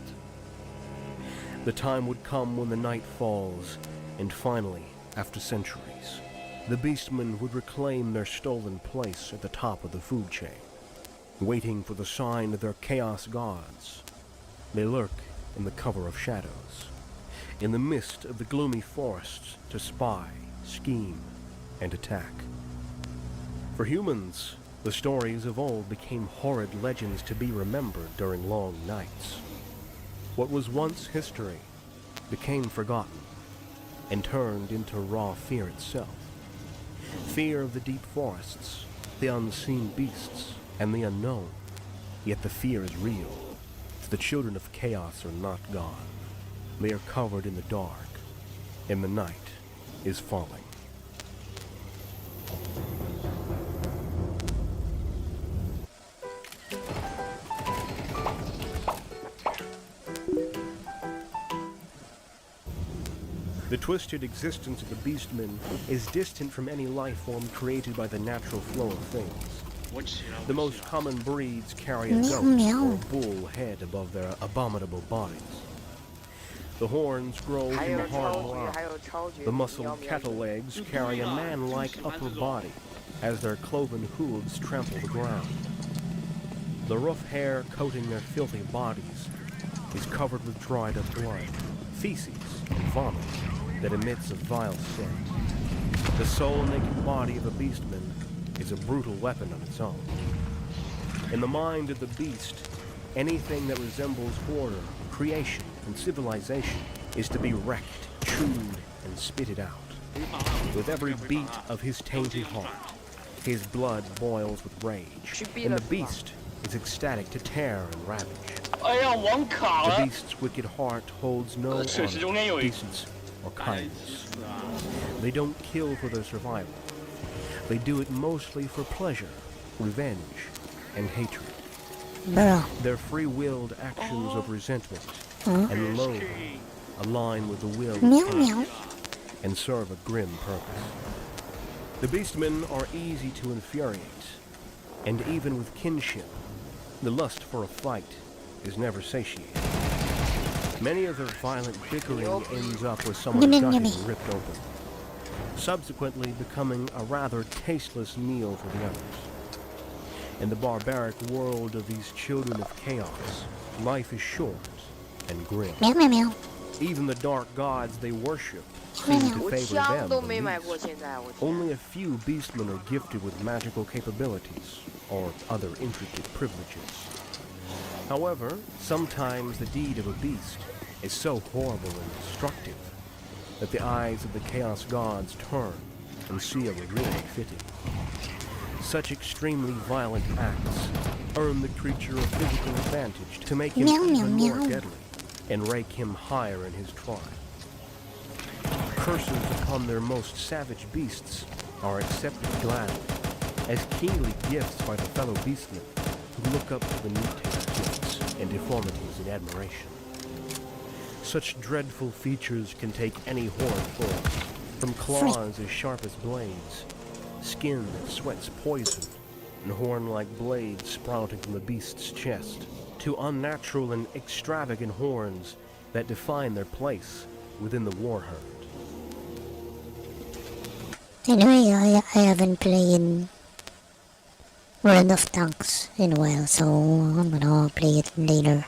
The time would come when the night falls, and finally, after centuries, the beastmen would reclaim their stolen place at the top of the food chain, waiting for the sign of their chaos gods. They lurk in the cover of shadows, in the mist of the gloomy forests, to spy, scheme, and attack. For humans, the stories of old became horrid legends to be remembered during long nights. What was once history became forgotten and turned into raw fear itself. Fear of the deep forests, the unseen beasts, and the unknown. Yet the fear is real. The children of chaos are not gone. They are covered in the dark, and the night is falling. The twisted existence of the beastmen is distant from any life form created by the natural flow of things. The most common breeds carry a goat or a bull head above their abominable bodies. The horns grow from the hard rock. The muscled cattle legs carry a man-like upper body as their cloven hooves trample the ground. The rough hair coating their filthy bodies is covered with dried up blood, feces, and vomit that emits a vile scent. The soul-naked body of a beastman is a brutal weapon on its own. In the mind of the beast, anything that resembles order, creation, and civilization is to be wrecked, chewed, and spitted out. With every beat of his tainted heart, his blood boils with rage, and the beast is ecstatic to tear and ravage. The beast's wicked heart holds no honor, decency, or kindness. They don't kill for their survival. They do it mostly for pleasure, revenge, and hatred. Their free-willed actions of resentment and loathing align with the will of time and serve a grim purpose. The beastmen are easy to infuriate, and even with kinship, the lust for a fight is never satiated. Many of their violent bickering ends up with someone gutted and ripped open, subsequently becoming a rather tasteless meal for the others. In the barbaric world of these children of chaos, life is short and grim. Even the dark gods they worship seem to favor them the least. Only a few beastmen are gifted with magical capabilities or other intricate privileges. However, sometimes the deed of a beast is so horrible and destructive that the eyes of the chaos gods turn and see a reward fitting. Such extremely violent acts earn the creature a physical advantage to make him even more deadly and rake him higher in his tribe. Curses upon their most savage beasts are accepted gladly as kingly gifts by the fellow beastmen who look up to the mutated gifts and deformities in admiration. Such dreadful features can take any horrid form, From claws as sharp as blades, skin that sweats poison, and horn-like blades sprouting from the beast's chest, to unnatural and extravagant horns that define their place within the war herd. Anyway, I haven't played World of Tanks in a while, so I'm gonna play it later.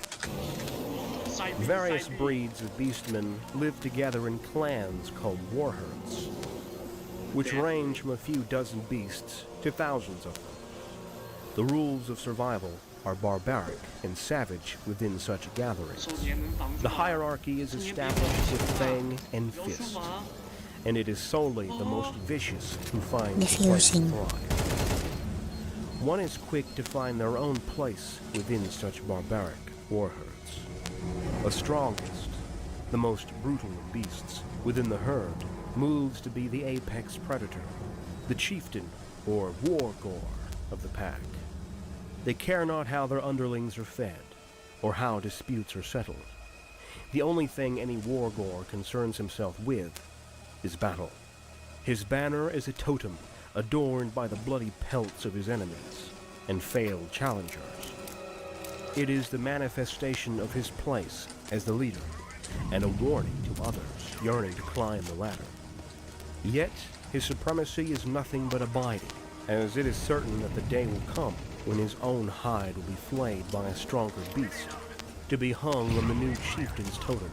Various breeds of beastmen live together in clans called war herds, which range from a few dozen beasts to thousands of them. The rules of survival are barbaric and savage within such gatherings. The hierarchy is established with fang and fist, and it is solely the most vicious who find a place to thrive. One is quick to find their own place within such barbaric war herds. The strongest, the most brutal of beasts within the herd moves to be the apex predator, the chieftain or war gore of the pack. They care not how their underlings are fed, or how disputes are settled. The only thing any war gore concerns himself with is battle. His banner is a totem adorned by the bloody pelts of his enemies and failed challengers. It is the manifestation of his place as the leader and a warning to others yearning to climb the ladder. Yet his supremacy is nothing but abiding, as it is certain that the day will come when his own hide will be flayed by a stronger beast, to be hung on the new chieftain's totem.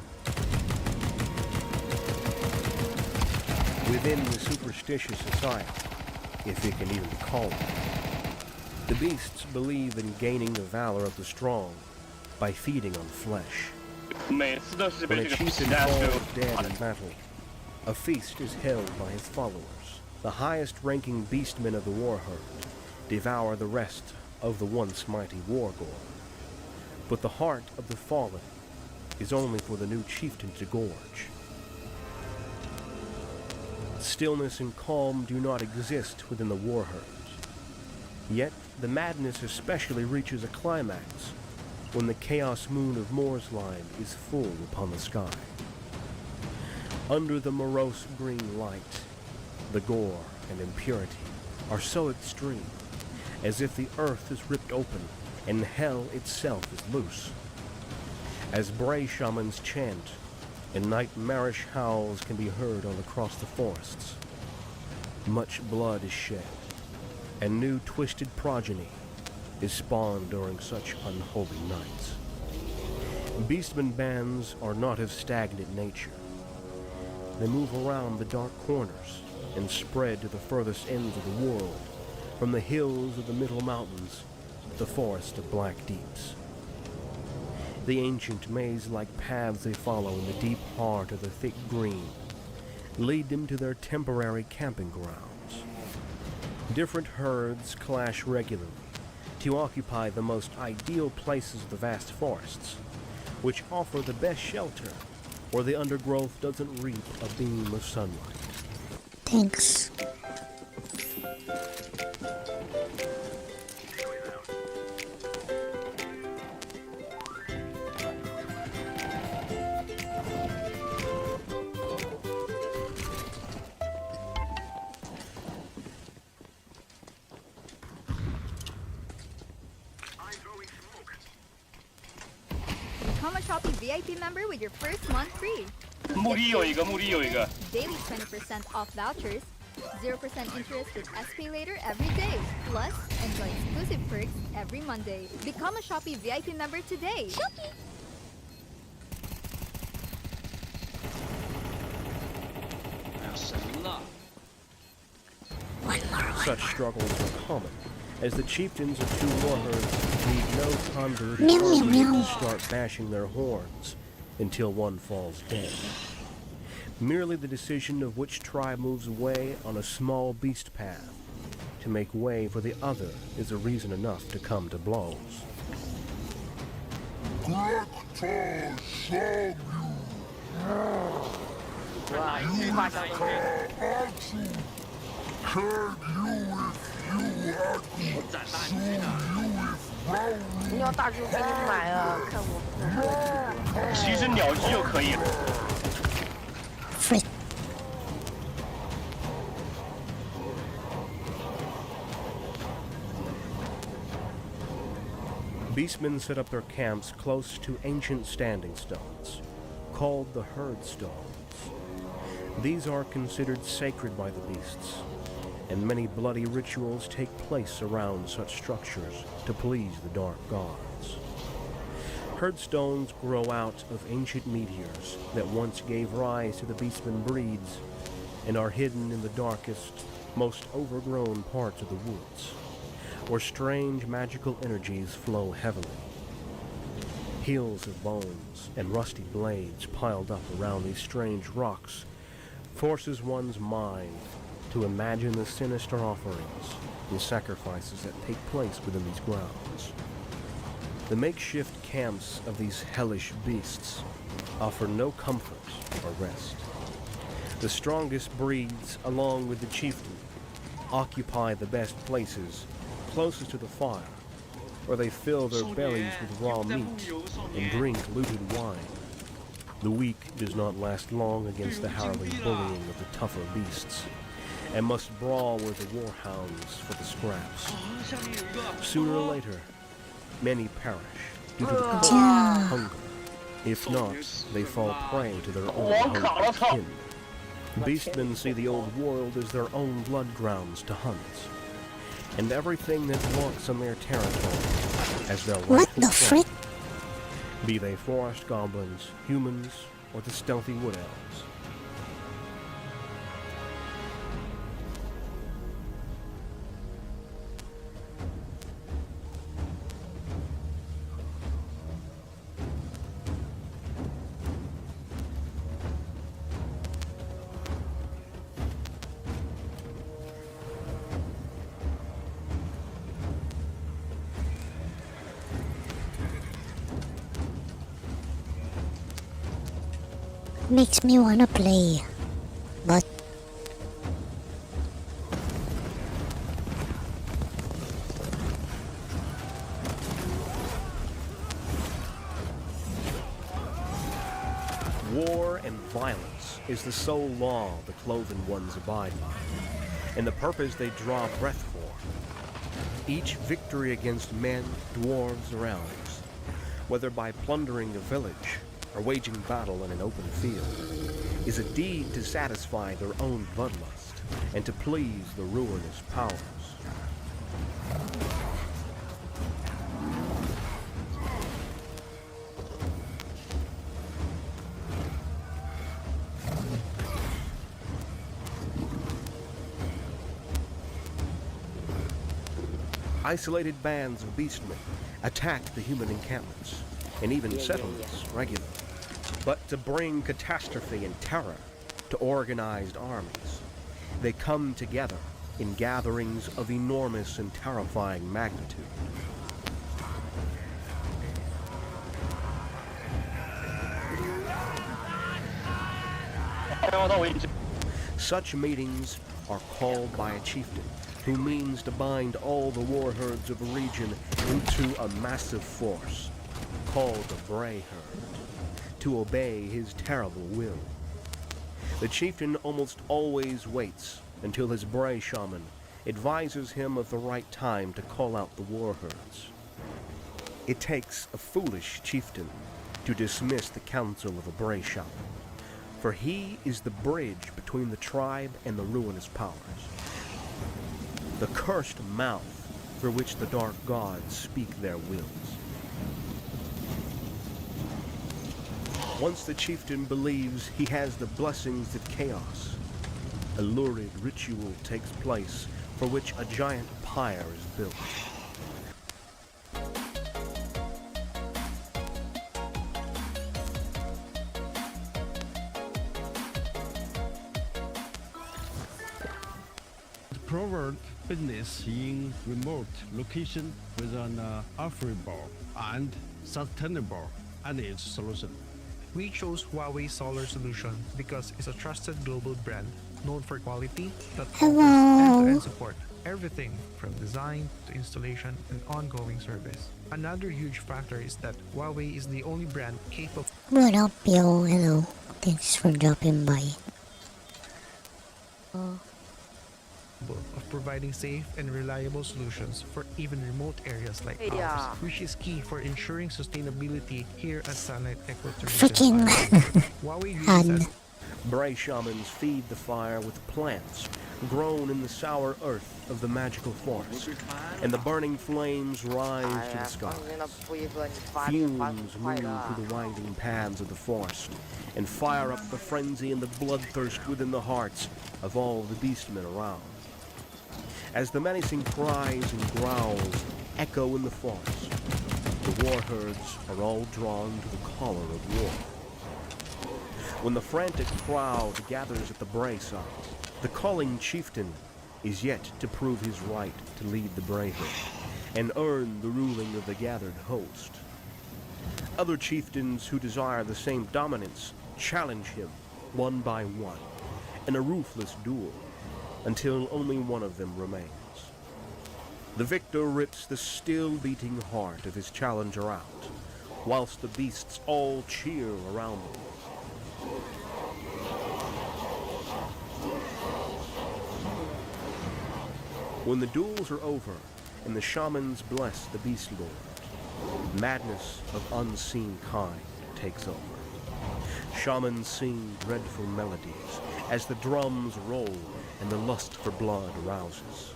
Within the superstitious society, if it can even be called that, the beasts believe in gaining the valor of the strong by feeding on flesh. When a chieftain falls dead in battle, a feast is held by his followers. The highest-ranking beastmen of the war herd devour the rest of the once mighty war gore. But the heart of the fallen is only for the new chieftain to gorge. Stillness and calm do not exist within the war herds. Yet the madness especially reaches a climax when the chaos moon of Moorsline is full upon the sky. Under the morose green light, the gore and impurity are so extreme, as if the earth is ripped open and hell itself is loose. As Bray shamans chant, and nightmarish howls can be heard all across the forests, much blood is shed, and new twisted progeny is spawned during such unholy nights. Beastmen bands are not of stagnant nature. They move around the dark corners and spread to the furthest ends of the world, from the hills of the Middle Mountains to the forest of Black Deeps. The ancient maze-like paths they follow in the deep heart of the thick green lead them to their temporary camping grounds. Different herds clash regularly to occupy the most ideal places of the vast forests, which offer the best shelter where the undergrowth doesn't reap a beam of sunlight. Thanks. Become a Shopee VIP member with your first month free. 目的有一个，目的有一个。 Daily 20% off vouchers, 0% interest with SPay later every day. Plus, enjoy exclusive perks every Monday. Become a Shopee VIP member today. Shopee! Such struggles are common, as the chieftains of two war herds need no convoluted argument to start bashing their horns until one falls dead. Merely the decision of which tribe moves away on a small beast path to make way for the other is a reason enough to come to blows. beastmen set up their camps close to ancient standing stones, called the herd stones. These are considered sacred by the beasts, and many bloody rituals take place around such structures to please the dark gods. Herdstones grow out of ancient meteors that once gave rise to the beastman breeds and are hidden in the darkest, most overgrown parts of the woods, where strange magical energies flow heavily. Hills of bones and rusty blades piled up around these strange rocks forces one's mind to imagine the sinister offerings and sacrifices that take place within these grounds. The makeshift camps of these hellish beasts offer no comfort or rest. The strongest breeds, along with the chieftain, occupy the best places closest to the fire, where they fill their bellies with raw meat and drink looted wine. The weak does not last long against the harrowing bullying of the tougher beasts, and must brawl with the warhounds for the scraps. Sooner or later, many perish due to the cold and hunger. If not, they fall prey to their own hungry kin. Beastmen see the old world as their own blood grounds to hunt, and everything that walks on their territory as their rightful prey, be they forest goblins, humans, or the stealthy wood elves. Makes me wanna play, but War and violence is the sole law the cloven ones abide by, and the purpose they draw breath for. Each victory against men, dwarves, or elves, whether by plundering a village or waging battle in an open field, is a deed to satisfy their own bloodlust and to please the ruinous powers. Isolated bands of beastmen attack the human encampments and even settlements regularly. But to bring catastrophe and terror to organized armies, they come together in gatherings of enormous and terrifying magnitude. Such meetings are called by a chieftain, who means to bind all the war herds of a region into a massive force, called the Bray Herd, to obey his terrible will. The chieftain almost always waits until his Bray shaman advises him of the right time to call out the war herds. It takes a foolish chieftain to dismiss the counsel of a Bray shaman, for he is the bridge between the tribe and the ruinous powers, the cursed mouth through which the dark gods speak their wills. Once the chieftain believes he has the blessings of chaos, a lurid ritual takes place for which a giant pyre is built. The proverb business in remote location with an affordable and sustainable energy solution. We chose Huawei Solar Solution because it's a trusted global brand known for quality that offers end-to-end support. Everything from design to installation and ongoing service. Another huge factor is that Huawei is the only brand capable what up, yo? Hello. Thanks for dropping by. of providing providing safe and reliable solutions for even remote areas like ours, which is key for ensuring sustainability here at Sunlight Freaking Ecotourism. Bray shamans feed the fire with plants grown in the sour earth of the magical forest, and the burning flames rise to the skies. Fumes move through the winding paths of the forest and fire up the frenzy and the bloodthirst within the hearts of all the beastmen around. As the menacing cries and growls echo in the forest, the war herds are all drawn to the collar of war. When the frantic crowd gathers at the Bray side, the calling chieftain is yet to prove his right to lead the Brayhood and earn the ruling of the gathered host. Other chieftains who desire the same dominance challenge him one by one in a ruthless duel until only one of them remains. The victor rips the still beating heart of his challenger out, whilst the beasts all cheer around them. When the duels are over and the shamans bless the Beast Lord, madness of unseen kind takes over. Shamans sing dreadful melodies as the drums roll and the lust for blood arouses.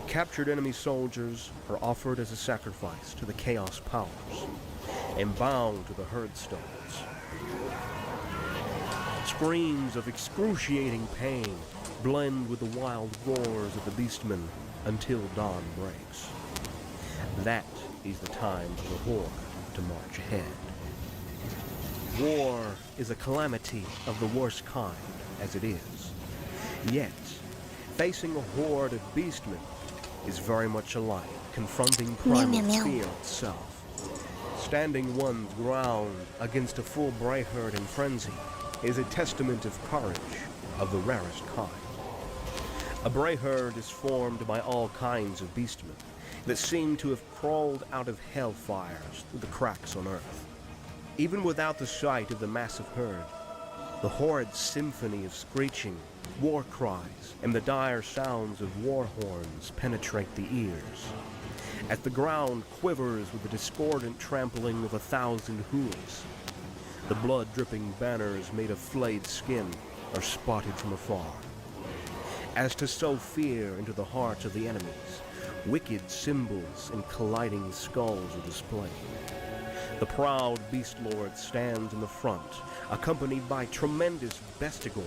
Captured enemy soldiers are offered as a sacrifice to the Chaos powers and bound to the herd stones. Screams of excruciating pain blend with the wild roars of the beastmen until dawn breaks. That is the time for the horde to march ahead. War is a calamity of the worst kind, as it is. Yet, facing a horde of beastmen is very much alike confronting primal fear itself. Standing one's ground against a full Bray herd in frenzy is a testament of courage of the rarest kind. A Bray herd is formed by all kinds of beastmen that seem to have crawled out of hellfires through the cracks on Earth. Even without the sight of the massive herd, the horrid symphony of screeching, war cries, and the dire sounds of war horns penetrate the ears. As the ground quivers with the discordant trampling of 1,000 hooves, the blood-dripping banners made of flayed skin are spotted from afar. As to sow fear into the hearts of the enemies, wicked symbols and colliding skulls are displayed. The proud Beast Lord stands in the front, accompanied by tremendous bestigors,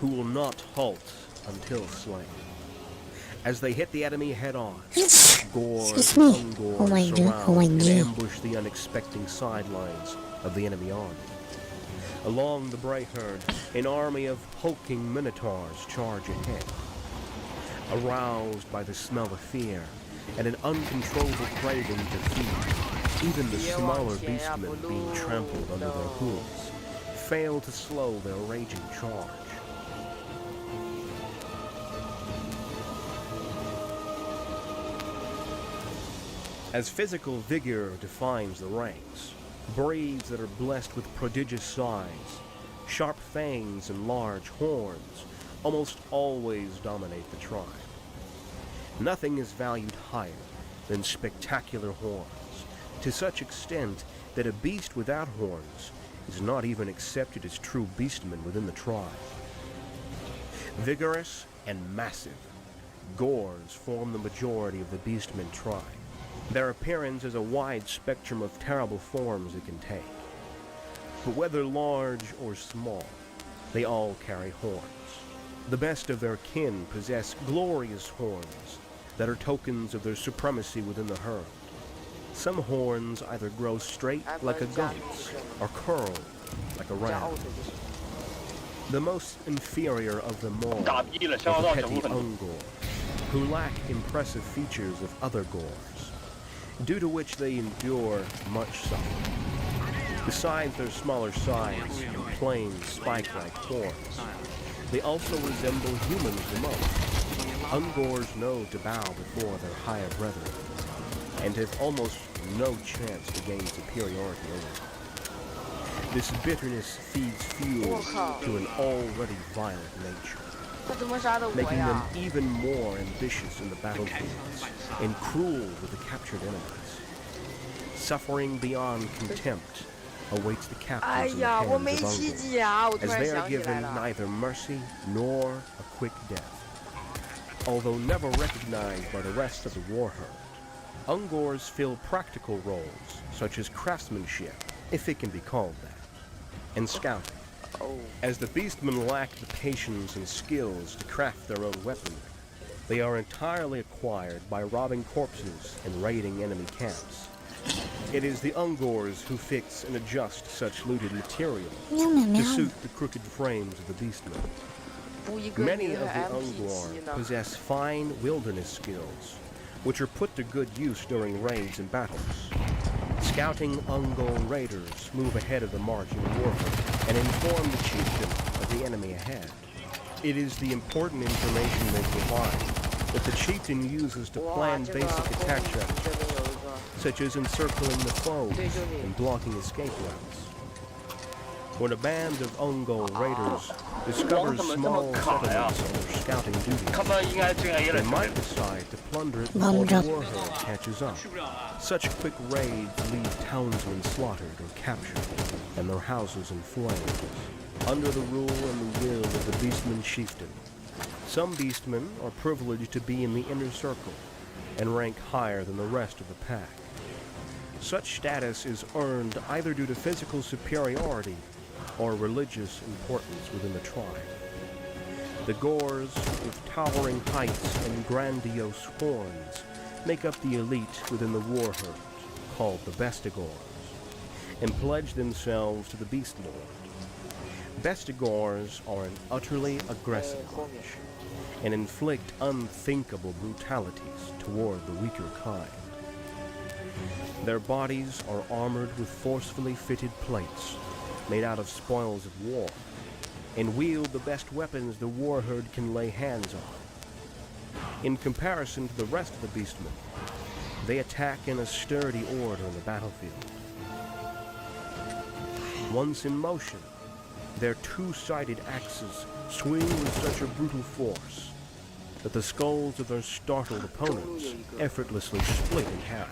who will not halt until slain. As they hit the enemy head-on, gores and ungores surround and ambush the unexpected sidelines of the enemy army. Along the Bray herd, an army of hulking minotaurs charge ahead. Aroused by the smell of fear and an uncontrollable craving to feed, even the smaller beastmen being trampled under their hooves fail to slow their raging charge. As physical vigor defines the ranks, braves that are blessed with prodigious size, sharp fangs, and large horns almost always dominate the tribe. Nothing is valued higher than spectacular horns, to such extent that a beast without horns is not even accepted as true beastmen within the tribe. Vigorous and massive, gores form the majority of the beastmen tribe. Their appearance is a wide spectrum of terrible forms it can take. But whether large or small, they all carry horns. The best of their kin possess glorious horns that are tokens of their supremacy within the herd. Some horns either grow straight like a goat's or curl like a ram. The most inferior of them all are the petty ungor, who lack impressive features of other gores, due to which they endure much suffering. Besides their smaller size and plain spike-like horns, they also resemble humans the most. Ungors know to bow before their higher brethren, and have almost no chance to gain superiority over them. This bitterness feeds fuel to an already violent nature. making them even more ambitious in the battlefields and cruel with the captured enemies. Suffering beyond contempt awaits the captives in the hands of Ungor, as they are given neither mercy nor a quick death. Although never recognized by the rest of the war herd, Ungors fill practical roles such as craftsmanship, if it can be called that, and scouting. As the beastmen lack the patience and skills to craft their own weaponry, they are entirely acquired by robbing corpses and raiding enemy camps. It is the Ungors who fix and adjust such looted material to suit the crooked frames of the beastmen. Many of the Ungor possess fine wilderness skills, which are put to good use during raids and battles. Scouting Ungor raiders move ahead of the marching warherd and inform the chieftain of the enemy ahead. It is the important information they provide that the chieftain uses to plan basic attack strategies, such as encircling the foes and blocking escape routes. When a band of Ungor raiders discovers small settlements under scouting duty, they might decide to plunder it before the warherd catches up. Such quick raids leave townsmen slaughtered or captured, and their houses in flames, under the rule and the will of the beastman chieftain. Some beastmen are privileged to be in the inner circle and rank higher than the rest of the pack. Such status is earned either due to physical superiority or religious importance within the tribe. The Gors, with towering heights and grandiose horns, make up the elite within the warherd, called the Bestigors, and pledge themselves to the Beast Lord. Bestigors are an utterly aggressive bunch, and inflict unthinkable brutalities toward the weaker kind. Their bodies are armored with forcefully fitted plates, made out of spoils of war, and wield the best weapons the warherd can lay hands on. In comparison to the rest of the beastmen, they attack in a sturdy order in the battlefield. Once in motion, their two-sided axes swing with such a brutal force that the skulls of their startled opponents effortlessly split in half.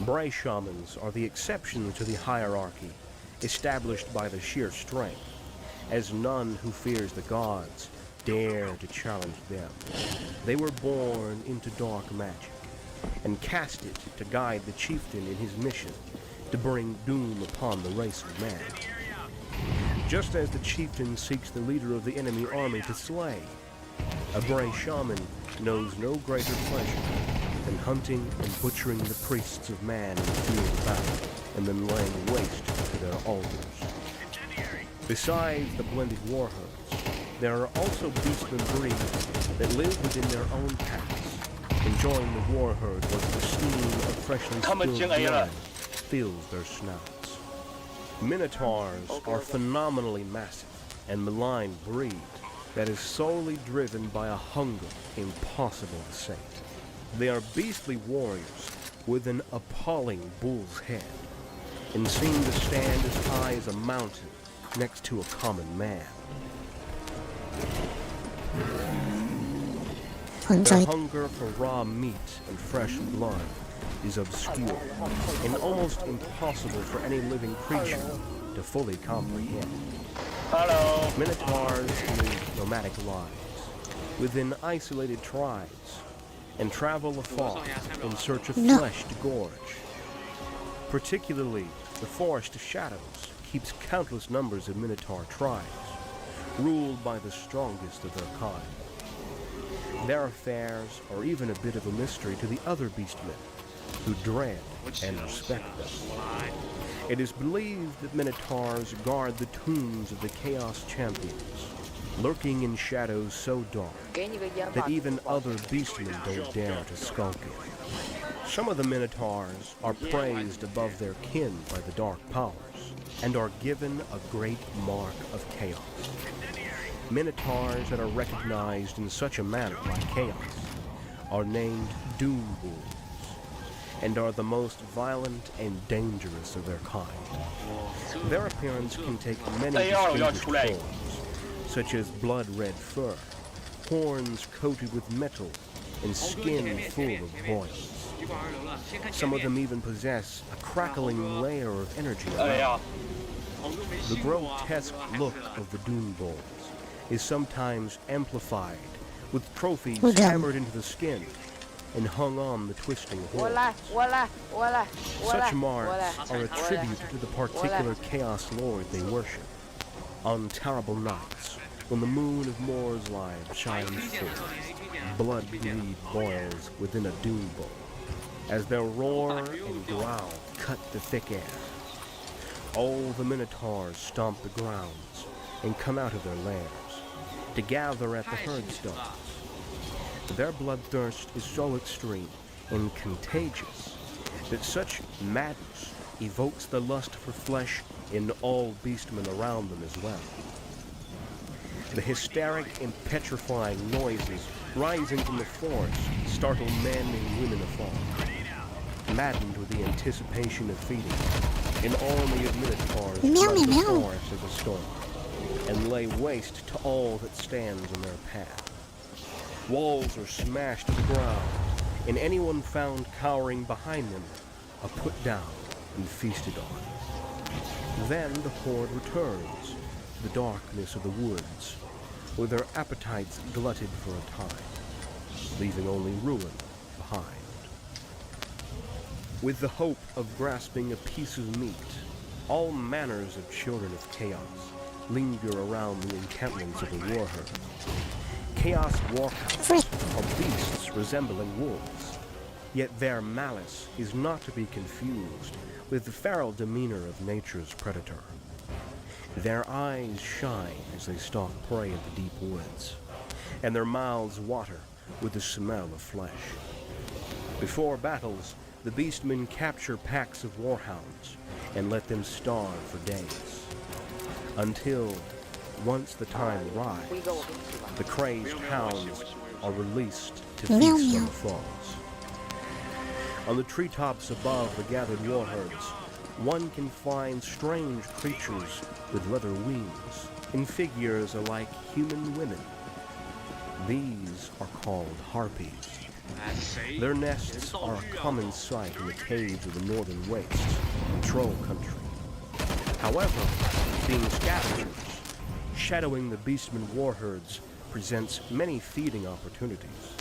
Bray shamans are the exception to the hierarchy established by the sheer strength, as none who fears the gods dare to challenge them. They were born into dark magic and cast it to guide the chieftain in his mission to bring doom upon the race of man. Just as the chieftain seeks the leader of the enemy army to slay, a Bray shaman knows no greater pleasure than hunting and butchering the priests of man in the field of battle, and then laying waste to their altars. Besides the blended warherds, there are also beastmen breeds that live within their own packs, enjoying the warherd once the steam of freshly spilled blood fills their snouts. Minotaurs are phenomenally massive and malign breed that is solely driven by a hunger impossible to sate. They are beastly warriors with an appalling bull's head, and seem to stand as high as a mountain next to a common man. Their hunger for raw meat and fresh blood is obscure and almost impossible for any living creature to fully comprehend. Hello. Minotaurs live nomadic lives within isolated tribes and travel afar in search of flesh to gorge. Particularly, the Forest of Shadows keeps countless numbers of Minotaur tribes, ruled by the strongest of their kind. Their affairs are even a bit of a mystery to the other beastmen, who dread and respect them. It is believed that Minotaurs guard the tombs of the Chaos Champions, lurking in shadows so dark that even other beastmen don't dare to skulk it. Some of the Minotaurs are praised above their kin by the Dark Powers, and are given a great mark of chaos. Minotaurs that are recognized in such a manner by Chaos are named Doom Bulls, and are the most violent and dangerous of their kind. Their appearance can take many distinguished forms, such as blood-red fur, horns coated with metal, and skin full of boils. Some of them even possess a crackling layer of energy around. The grotesque look of the Doom Bulls is sometimes amplified with trophies hammered into the skin and hung on the twisting horns. Such marks are a tribute to the particular Chaos Lord they worship. On terrible nights, when the moon of Mor's life shines full, blood greed boils within a Doom Bull, as their roar and growl cut the thick air. All the Minotaurs stomp the grounds and come out of their lairs to gather at the herdstones. Their bloodthirst is so extreme and contagious that such madness evokes the lust for flesh in all beastmen around them as well. The hysteric and petrifying noises rising from the forest startle men and women afar. Maddened with the anticipation of feeding, an army of Minotaurs flood the forest as a storm, and lay waste to all that stands in their path. Walls are smashed to the ground, and anyone found cowering behind them are put down and feasted on. Then the horde returns to the darkness of the woods, with their appetites glutted for a time, leaving only ruin behind. With the hope of grasping a piece of meat, all manners of children of chaos linger around the encampments of the warherd. Chaos warhounds are beasts resembling wolves, yet their malice is not to be confused with the feral demeanor of nature's predator. Their eyes shine as they stalk prey in the deep woods, and their mouths water with the smell of flesh. Before battles, the beastmen capture packs of warhounds and let them starve for days, until, once the time arrives, the crazed hounds are released to feast on the foes. On the treetops above the gathered warherds, one can find strange creatures with leather wings and figures alike human women. These are called harpies. Their nests are a common sight in the caves of the northern wastes and troll country. However, being scavengers, shadowing the beastmen warherds presents many feeding opportunities.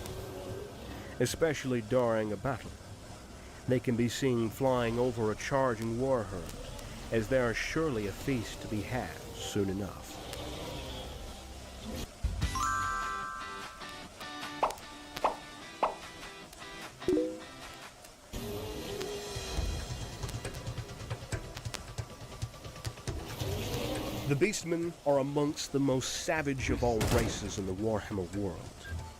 Especially during a battle, they can be seen flying over a charging warherd, as there is surely a feast to be had soon enough. The Beastmen are amongst the most savage of all races in the Warhammer world,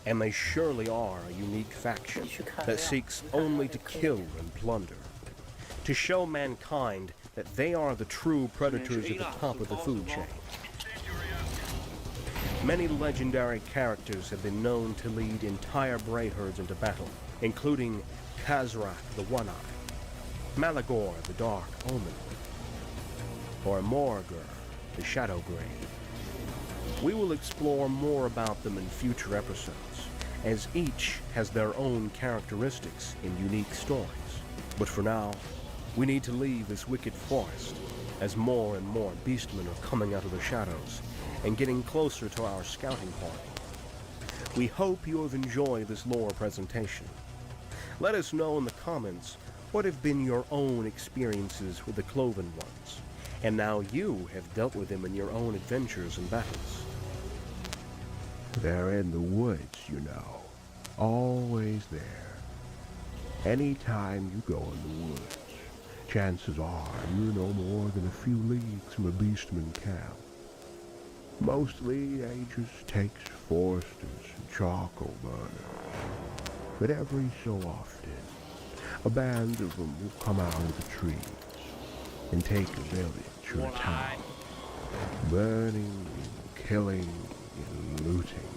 and they surely are a unique faction that seeks only to kill and plunder, to show mankind that they are the true predators at the top of the food chain. Many legendary characters have been known to lead entire braid herds into battle, including Khazrak the One-Eye, Malagor the Dark Omen, or Morgur the Shadow Grave. We will explore more about them in future episodes, as each has their own characteristics and unique stories. But for now, we need to leave this wicked forest, as more and more beastmen are coming out of the shadows and getting closer to our scouting party. We hope you have enjoyed this lore presentation. Let us know in the comments what have been your own experiences with the Cloven Ones, and now you have dealt with them in your own adventures and battles. They're in the woods, you know. Always there. Anytime you go in the woods, chances are you're no more than a few leagues from a beastman camp. Mostly they just takes foresters and charcoal burners. But every so often, a band of them will come out of the trees and take a village or a town, burning and killing and looting.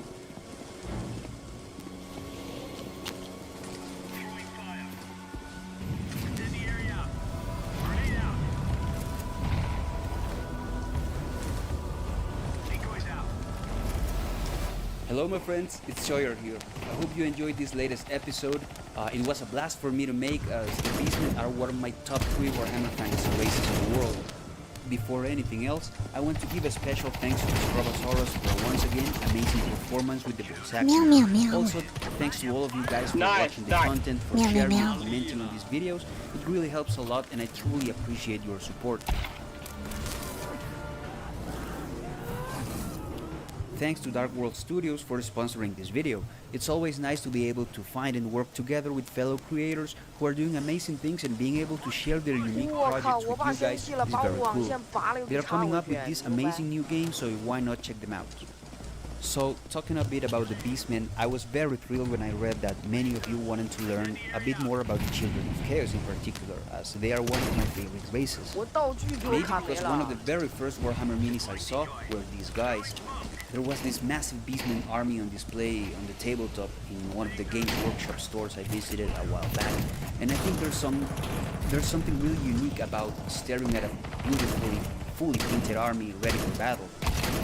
Hello my friends, it's Sawyer here. I hope you enjoyed this latest episode. It was a blast for me to make as the Beastmen are one of my top 3 Warhammer Fantasy races in the world. Before anything else, I want to give a special thanks to Scrobosaurus for once again amazing performance with the voice acting. Meow, meow, meow. Also, thanks to all of you guys for Nice, watching the nice. content, for Meow, meow, sharing meow. and commenting on these videos. It really helps a lot and I truly appreciate your support. Thanks to Dark World Studios for sponsoring this video. It's always nice to be able to find and work together with fellow creators who are doing amazing things and being able to share their unique projects with you guys is very cool. They are coming up with this amazing new game, so why not check them out? So, talking a bit about the Beastmen, I was very thrilled when I read that many of you wanted to learn a bit more about the Children of Chaos in particular, as they are one of my favorite races. Maybe because one of the very first Warhammer minis I saw were these guys. There was this massive Beastmen army on display on the tabletop in one of the Games Workshop stores I visited a while back, and I think there's something really unique about staring at a beautifully, fully painted army ready for battle.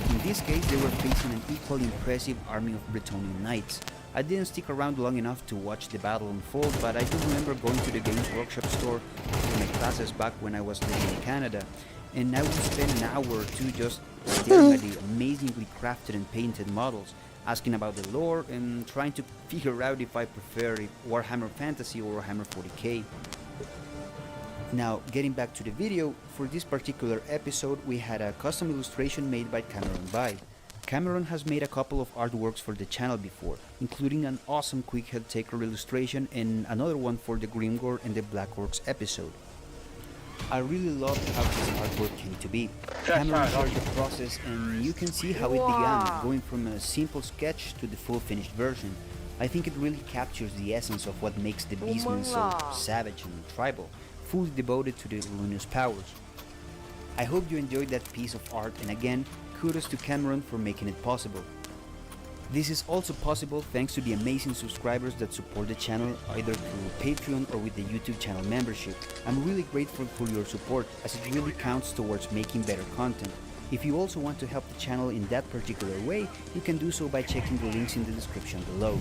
In this case, they were facing an equally impressive army of Bretonnian knights. I didn't stick around long enough to watch the battle unfold, but I do remember going to the Games Workshop store for my classes back when I was living in Canada, and I would spend an hour or two just staring at the amazingly crafted and painted models, asking about the lore and trying to figure out if I prefer Warhammer Fantasy or Warhammer 40k. Now, getting back to the video, for this particular episode we had a custom illustration made by Cameron Bai. Cameron has made a couple of artworks for the channel before, including an awesome Quick Head Taker illustration and another one for the Grimgore and the Black Orcs episode. I really loved how this artwork came to be. Cameron shared the process and you can see how it began, going from a simple sketch to the full finished version. I think it really captures the essence of what makes the Beastmen so savage and tribal, fully devoted to the luminous powers. I hope you enjoyed that piece of art, and again, kudos to Cameron for making it possible. This is also possible thanks to the amazing subscribers that support the channel either through Patreon or with the YouTube channel membership. I'm really grateful for your support as it really counts towards making better content. If you also want to help the channel in that particular way, you can do so by checking the links in the description below.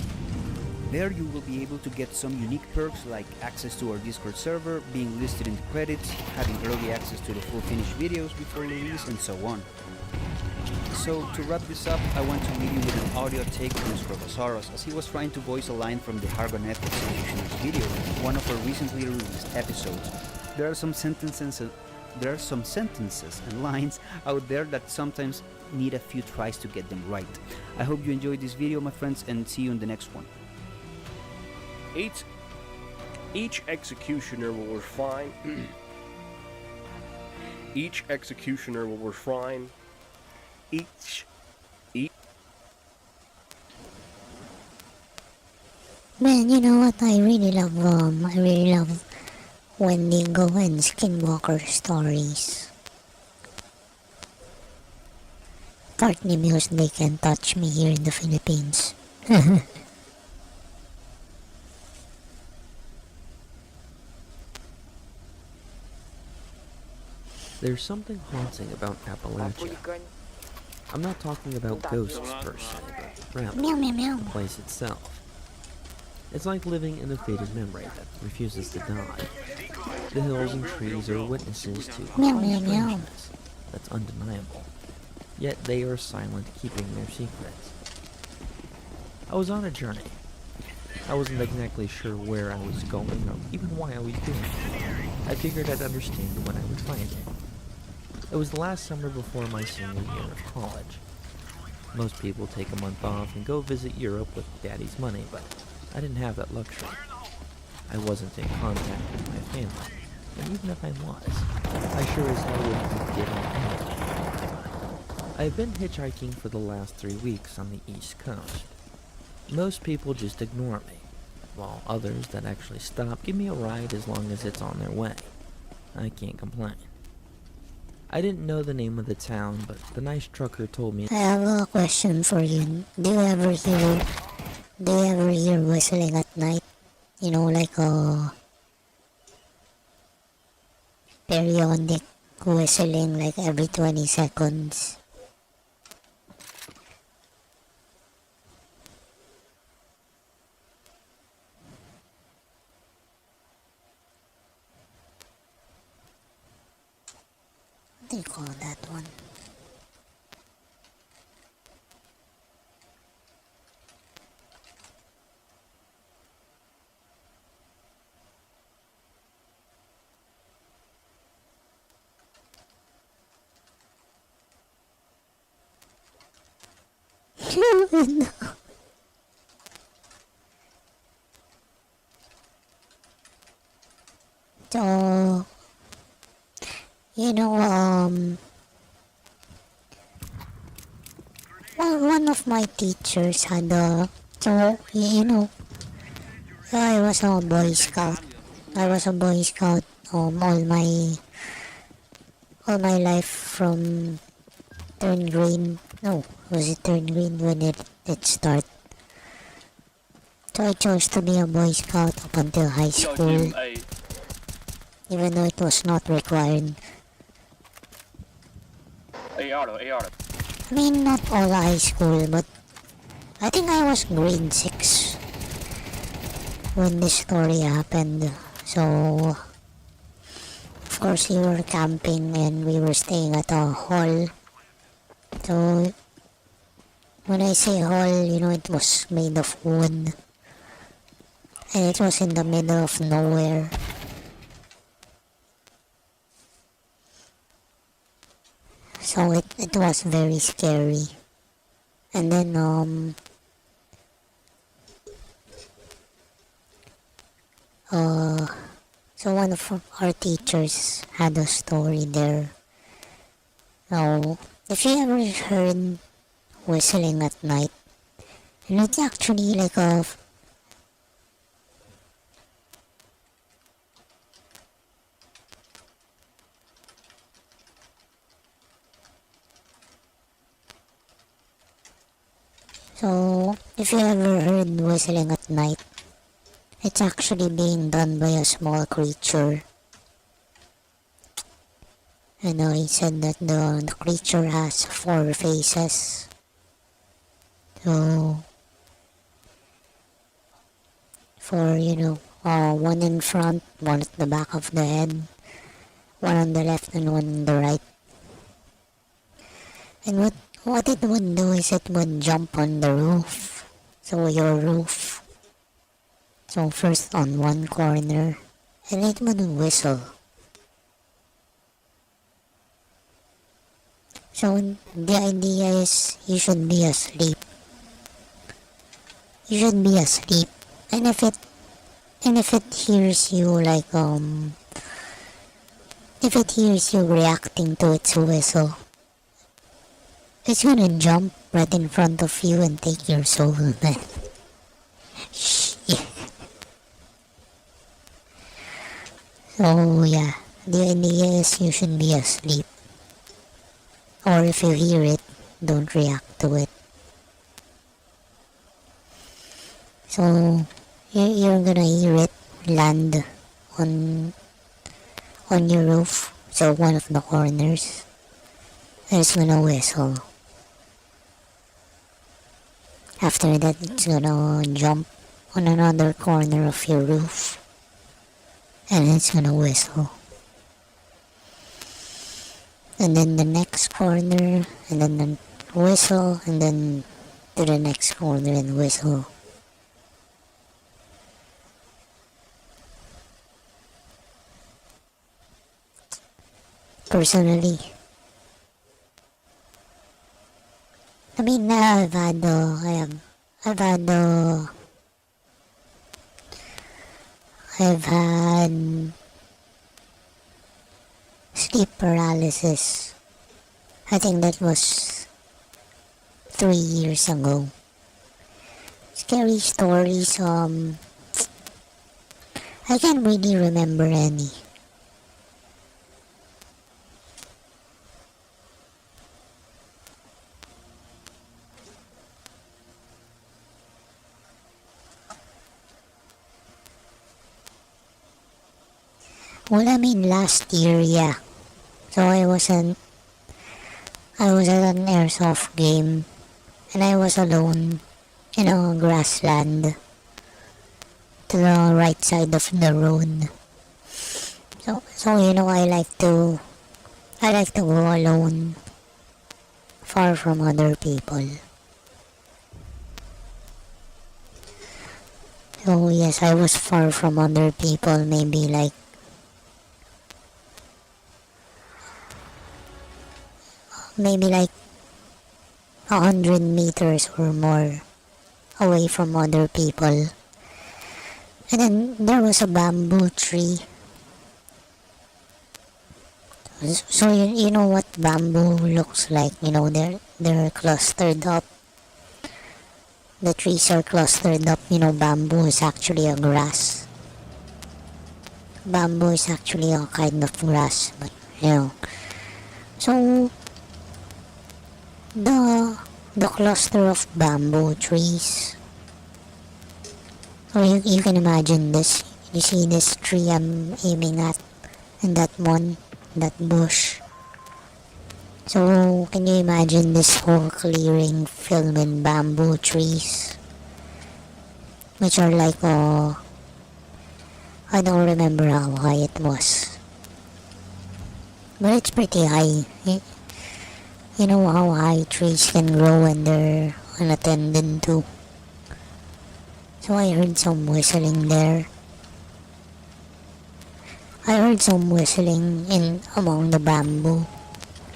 There you will be able to get some unique perks like access to our Discord server, being listed in the credits, having early access to the full finished videos before release, and so on. So to wrap this up, I want to leave you with an audio take from Scrobosaurus as he was trying to voice a line from the Hargonet Executioner's video, one of our recently released episodes. There are some sentences and lines out there that sometimes need a few tries to get them right. I hope you enjoyed this video, my friends, and see you in the next one. Each executioner will refine. Each executioner will refine. Man, you know what? I really love Wendigo and Skinwalker stories. Partly because they can touch me here in the Philippines. There's something haunting about Appalachia. I'm not talking about ghosts per se, but rather Meow, meow, meow. the place itself. It's like living in a faded memory that refuses to die. The hills and trees are witnesses to Meow, a meow, meow. strangeness that's undeniable. Yet they are silent, keeping their secrets. I was on a journey. I wasn't exactly sure where I was going or even why I was doing it. I figured I'd understand when I would find it. It was the last summer before my senior year of college. Most people take a month off and go visit Europe with daddy's money, but I didn't have that luxury. I wasn't in contact with my family, and even if I was, I sure as hell wouldn't be giving anything. I've been hitchhiking for the last 3 weeks on the East Coast. Most people just ignore me, while others that actually stop give me a ride as long as it's on their way. I can't complain. I didn't know the name of the town, but the nice trucker told me. I have a question for you. Do you ever hear whistling at night? You know, like a periodic whistling like every 20 seconds. do you call that one? No. So, well, one of my teachers had I was a Boy Scout. I was a Boy Scout all my life from third grade. No, was it third grade when it started? So I chose to be a Boy Scout up until high school, even though it was not required. I mean, not all high school, but I think I was grade 6 when this story happened. So, of course, we were camping and we were staying at a hall. So, when I say hall, it was made of wood. And it was in the middle of nowhere. So it was very scary. And then so one of our teachers had a story there. Now, if you ever heard whistling at night, and it's actually like a So, if you ever heard whistling at night, it's actually being done by a small creature. And he said that the creature has 4 faces. So, one in front, one at the back of the head, one on the left and one on the right. And what it would do is it would jump on the roof. So your roof. So first on one corner. And it would whistle. So the idea is you should be asleep. You should be asleep. And if it hears you if it hears you reacting to its whistle, it's gonna jump right in front of you and take your soul, man. Shit. So yeah, the idea is you should be asleep. Or if you hear it, don't react to it. So you're gonna hear it land on your roof, so one of the corners, and it's gonna whistle. After that, it's gonna jump on another corner of your roof, and it's gonna whistle. And then the next corner, and then the whistle, and then to the next corner and whistle. Personally, I mean, I've had sleep paralysis. I think that was 3 years ago. Scary stories, I can't really remember any. Well, I mean, last year, yeah. So I was at an airsoft game, and I was alone in a grassland to the right side of the road. So I I like to go alone, far from other people. So yes, I was far from other people, maybe like 100 meters or more away from other people. And then there was a bamboo tree. So you know what bamboo looks like, they're clustered up. The trees are clustered up, bamboo is actually a grass. Bamboo is actually a kind of grass, but so the cluster of bamboo trees. So you can imagine this. You see this tree I'm aiming at, and that bush. So can you imagine this whole clearing filled with bamboo trees, which are like I don't remember how high it was, but it's pretty high. You know how high trees can grow when they're unattended to. So I heard some whistling there. I heard some whistling in among the bamboo.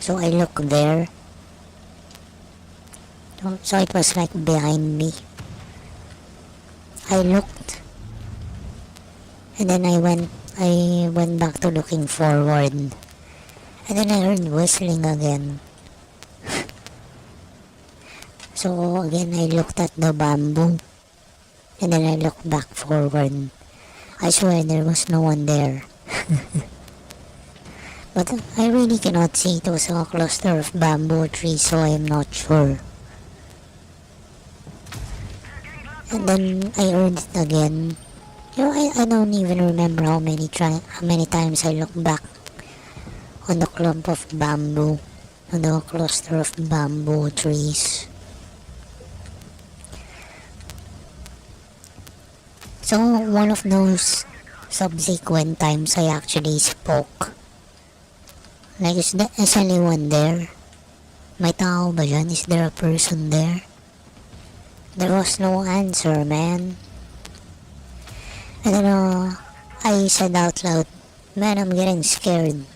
So I looked there. So it was like behind me. I looked, and then I went back to looking forward. And then I heard whistling again. So again I looked at the bamboo, and then I looked back forward. I swear there was no one there. But I really cannot see. It was a cluster of bamboo trees, so I am not sure. And then I heard it again. I don't even remember how many times I looked back on the clump of bamboo, on the cluster of bamboo trees. So one of those subsequent times I actually spoke. Like, is anyone there? May tao ba dyan? Is there a person there? There was no answer, man. And then I said out loud, man, I'm getting scared.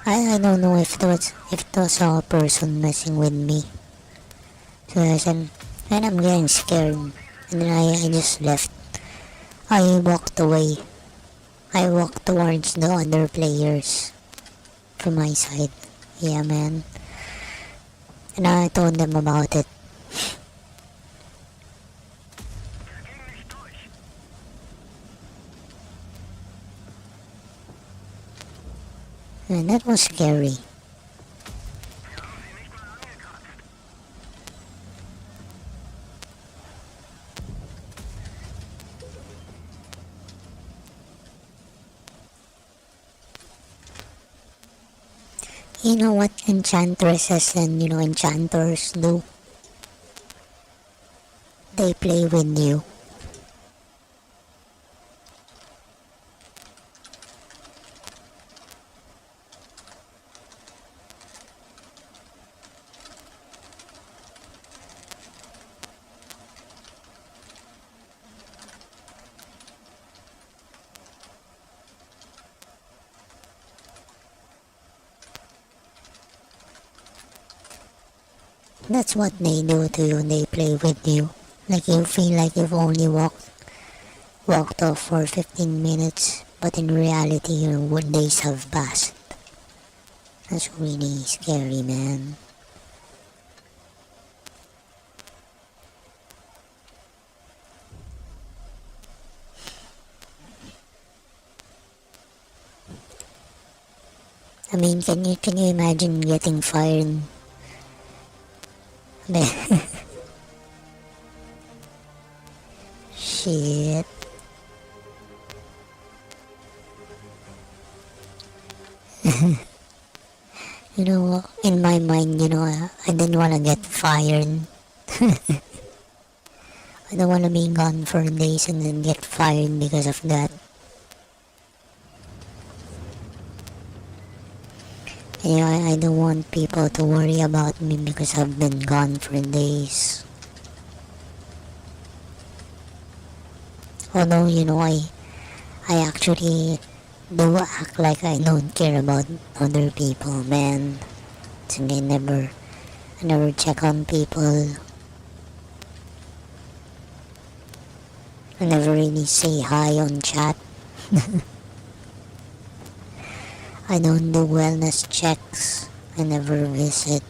I don't know if it was a person messing with me. So I said, man, I'm getting scared. And then I just left. I walked away. I walked towards the other players from my side. Yeah, man. And I told them about it. And that was scary. You know what enchantresses and enchanters do? They play with you. That's what they do to you. They play with you. Like you feel like you've only walked off for 15 minutes, but in reality your days have passed. That's really scary, man. I mean, can you imagine getting fired? Shit. In my mind, I didn't want to get fired. I don't want to be gone for days and then get fired because of that. Yeah, I don't want people to worry about me because I've been gone for days. Although, I actually do act like I don't care about other people, man. So I never check on people. I never really say hi on chat. I don't do wellness checks. I never visit.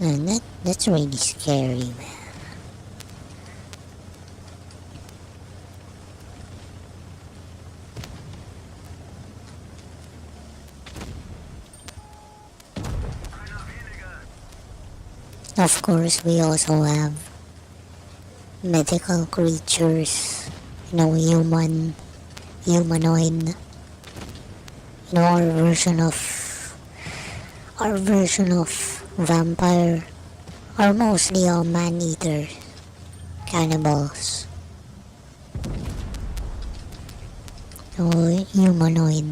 And that's really scary, man. Of course, we also have mythical creatures, humanoid, our version of vampire, are mostly all man-eater, cannibals. So, humanoid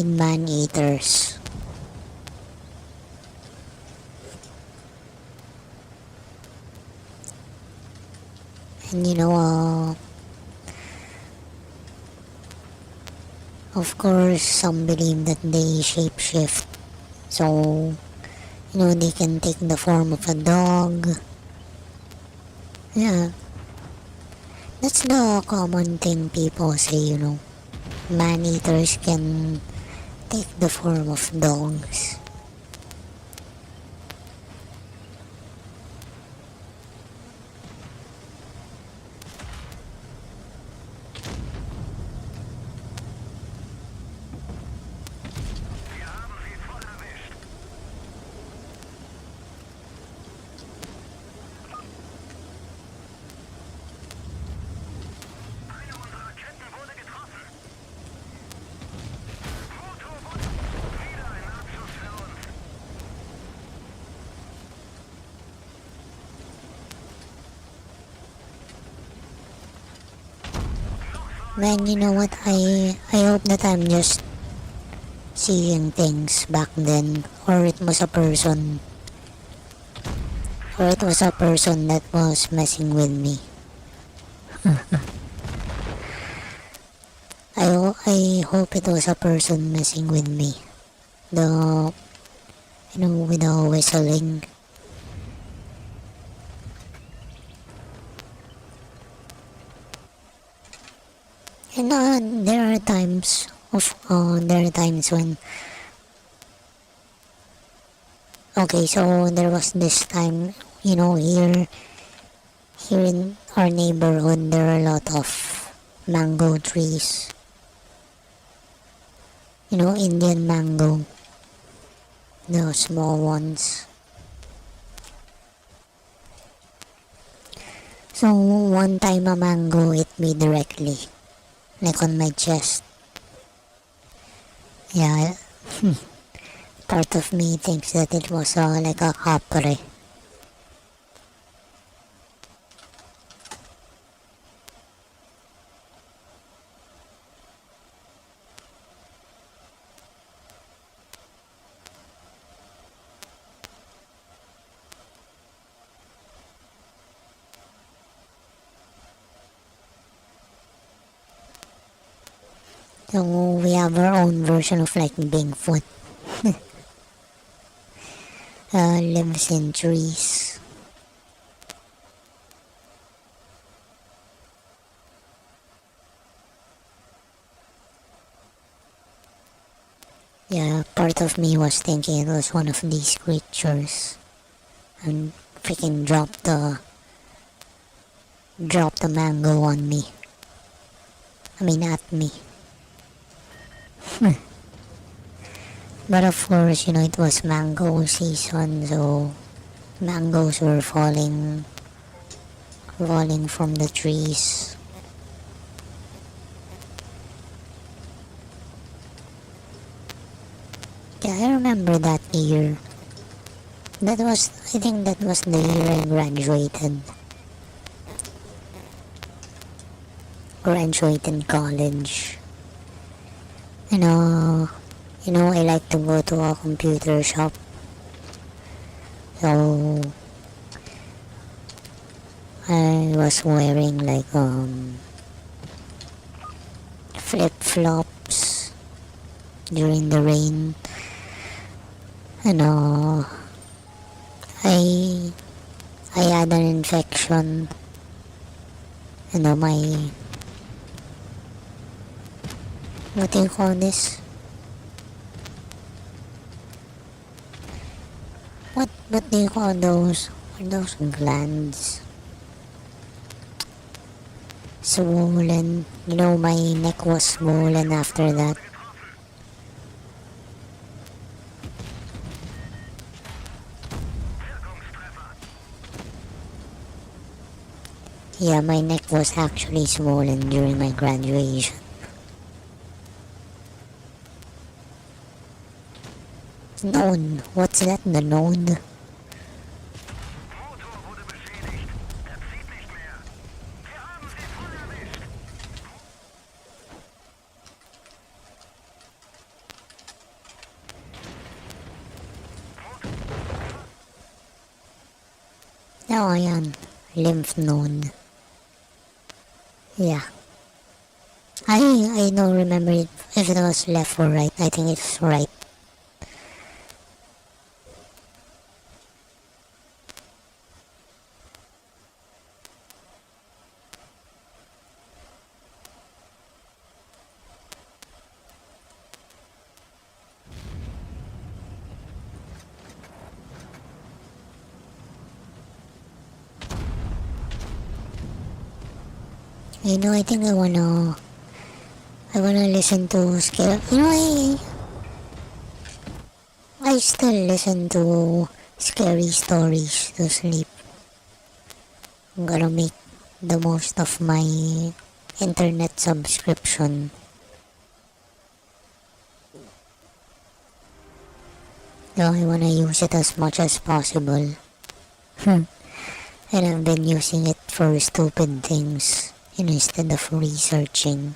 man-eaters. And of course, some believe that they shapeshift. So, they can take the form of a dog. Yeah. That's the common thing people say, Man-eaters can take the form of dogs. Man, you know what? I hope that I'm just seeing things back then, or it was a person, that was messing with me. I hope it was a person messing with me. With the whistling. And there are times when, okay, so there was this time, here in our neighborhood, there are a lot of mango trees. Indian mango, the small ones. So one time a mango hit me directly, like on my chest. Yeah, part of me thinks that it was like a kapre. So we have our own version of like Bigfoot. Lives in trees. Yeah, part of me was thinking it was one of these creatures, and freaking dropped the mango on me. I mean, at me. But of course, it was mango season, so mangoes were falling from the trees. Yeah, I remember that year. I think that was the year I graduated. graduate in college. I like to go to a computer shop. So I was wearing like flip-flops during the rain. I I had an infection. My, what do you call this? What do you call those? Are those glands? Swollen. My neck was swollen after that. Yeah, my neck was actually swollen during my graduation. Node. What's that? The node? Oh, ayan. Lymph node. Yeah. I don't remember if it was left or right. I think it's right. I think I wanna listen to scare. I still listen to scary stories to sleep. I'm gonna make the most of my internet subscription. No, I wanna use it as much as possible. And I've been using it for stupid things, instead of researching.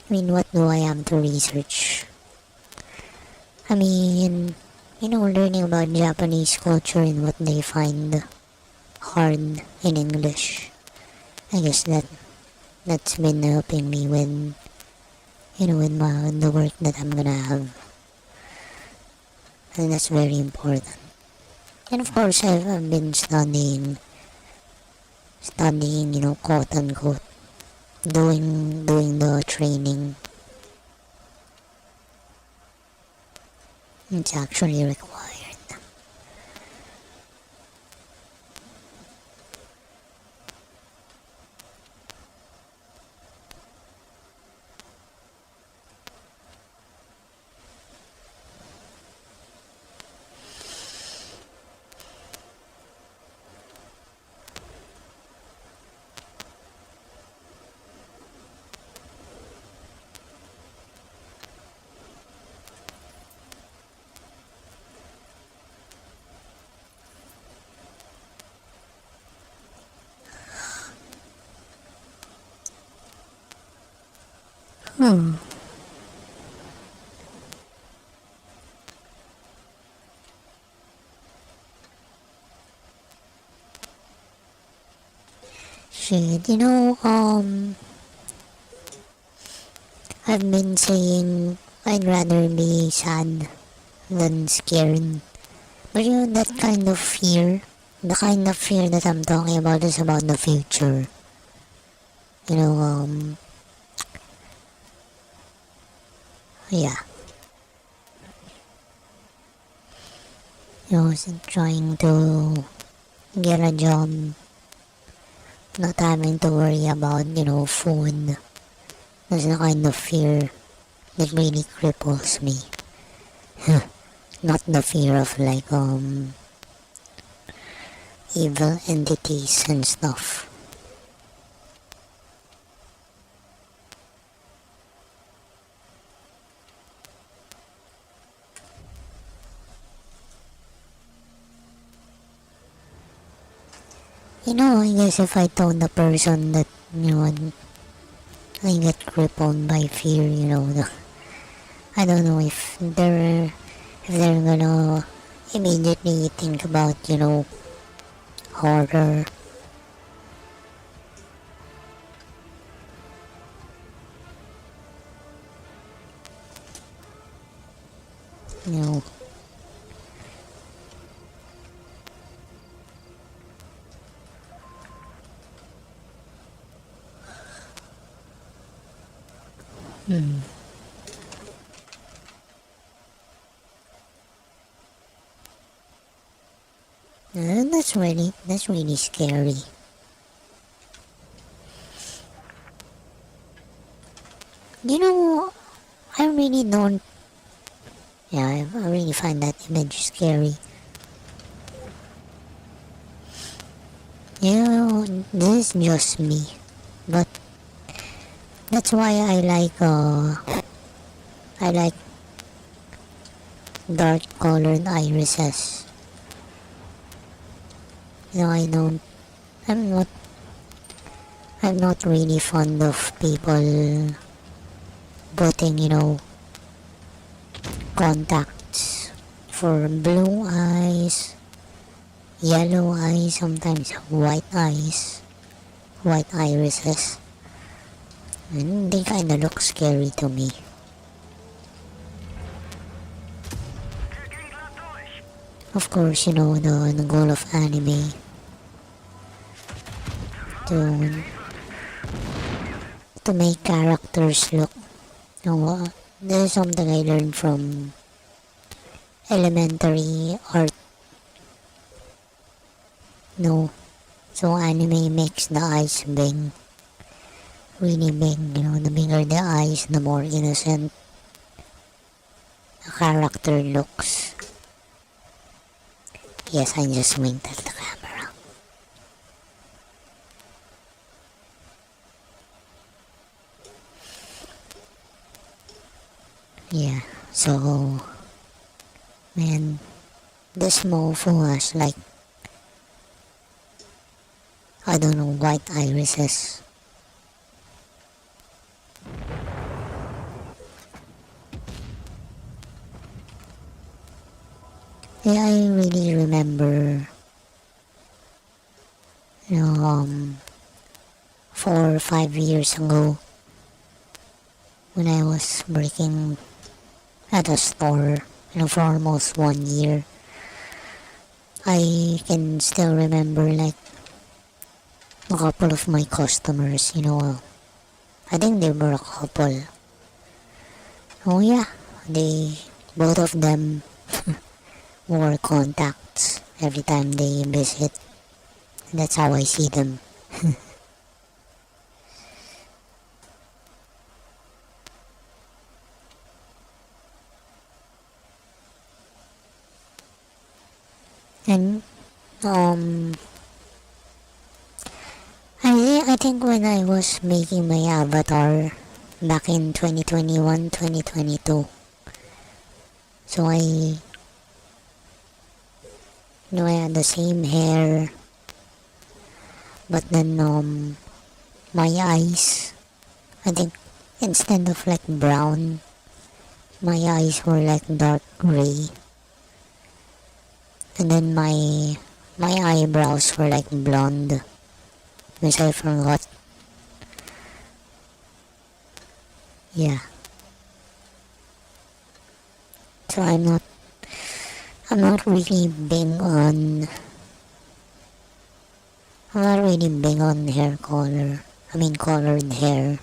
What do I have to research? Learning about Japanese culture and what they find hard in English. I guess that's been helping me with, with the work that I'm gonna have. And that's very important. And of course, I've been studying, quote unquote, doing the training. It's actually required. Shit, I've been saying I'd rather be sad than scared. But that kind of fear, the kind of fear that I'm talking about is about the future. Yeah. Trying to get a job, not having to worry about, food. That's the kind of fear that really cripples me. Not the fear of evil entities and stuff. I guess if I told the person that, I get crippled by fear, I don't know if they're gonna immediately think about, horror. You know. Hmm. That's really scary. I really don't. Yeah, I really find that image scary. This is just me, but that's why I like dark colored irises. I don't. I'm not. I'm not really fond of people putting, contacts for blue eyes, yellow eyes, sometimes white irises. And they kinda look scary to me. Of course, the goal of anime to to make characters look. This is something I learned from elementary art. No, so anime makes the eyes big, really big. The bigger the eyes, the more innocent the character looks. Yes, I just winked at the camera. Yeah, so, man, this mofo has I don't know, white irises. Yeah, I really remember, 4 or 5 years ago when I was working at a store, for almost 1 year. I can still remember a couple of my customers, I think they were a couple. Oh yeah, both of them wore contacts every time they visit. That's how I see them. And I think when I was making my avatar back in 2021, 2022, so I had the same hair, but then my eyes, I think instead of brown, my eyes were dark gray, and then my eyebrows were blonde, which I forgot. Yeah. So I'm not really big on hair color. I mean colored hair.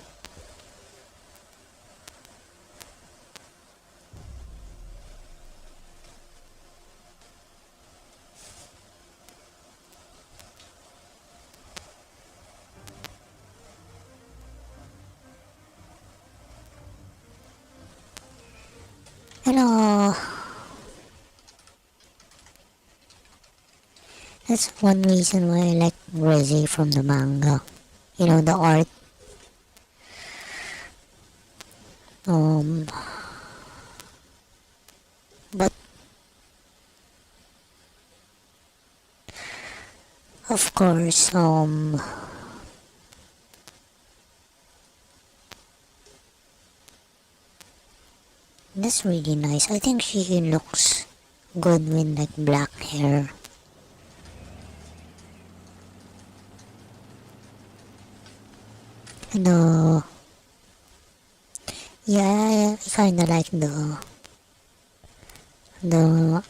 And that's one reason why I like Reze from the manga. The art. But of course, that's really nice. I think she looks good with like black hair. And yeah, I kinda like the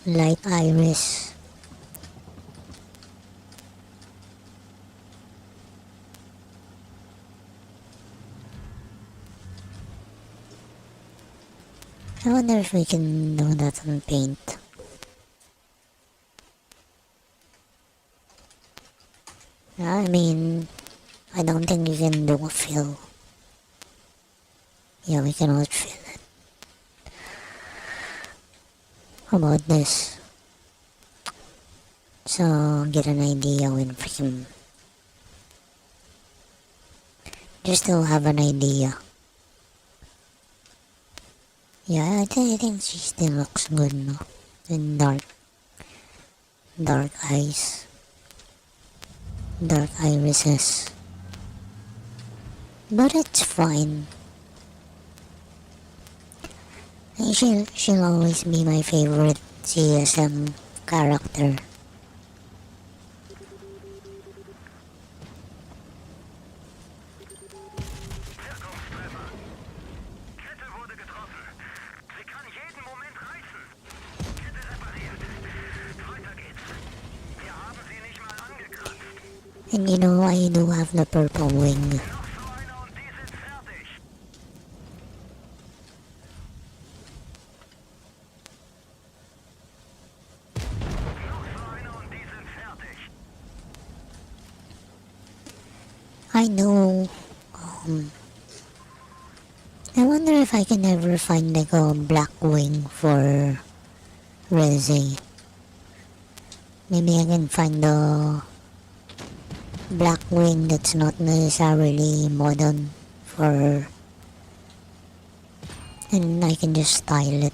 light iris. I wonder if we can do that on paint. I mean, I don't think you can do a fill. Yeah, we cannot fill it. How about this? So, get an idea when freaking... Just to have an idea. Yeah, I think she still looks good, no? And dark eyes. Dark irises. But it's fine. And she'll always be my favorite CSM character. And you know, I do have the purple wing. I know. I wonder if I can ever find like a black wing for Reze. Maybe I can find the black wing that's not necessarily modern for her. And I can just style it.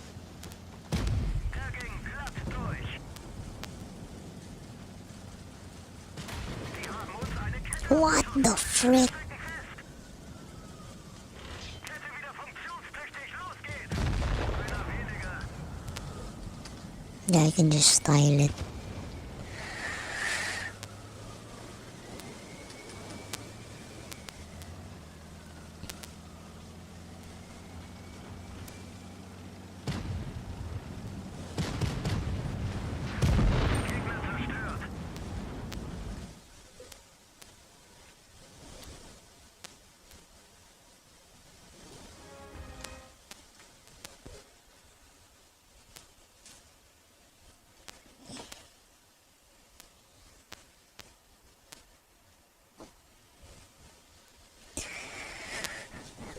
What the frick? Yeah, I can just style it.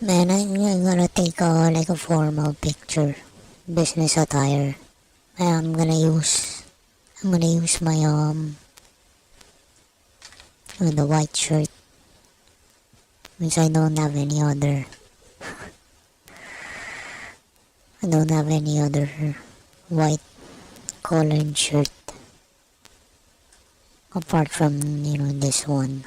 Man, I'm gonna take like a formal picture, business attire. I'm gonna use my the white shirt, which I don't have any other. I don't have any other white colored shirt apart from this one.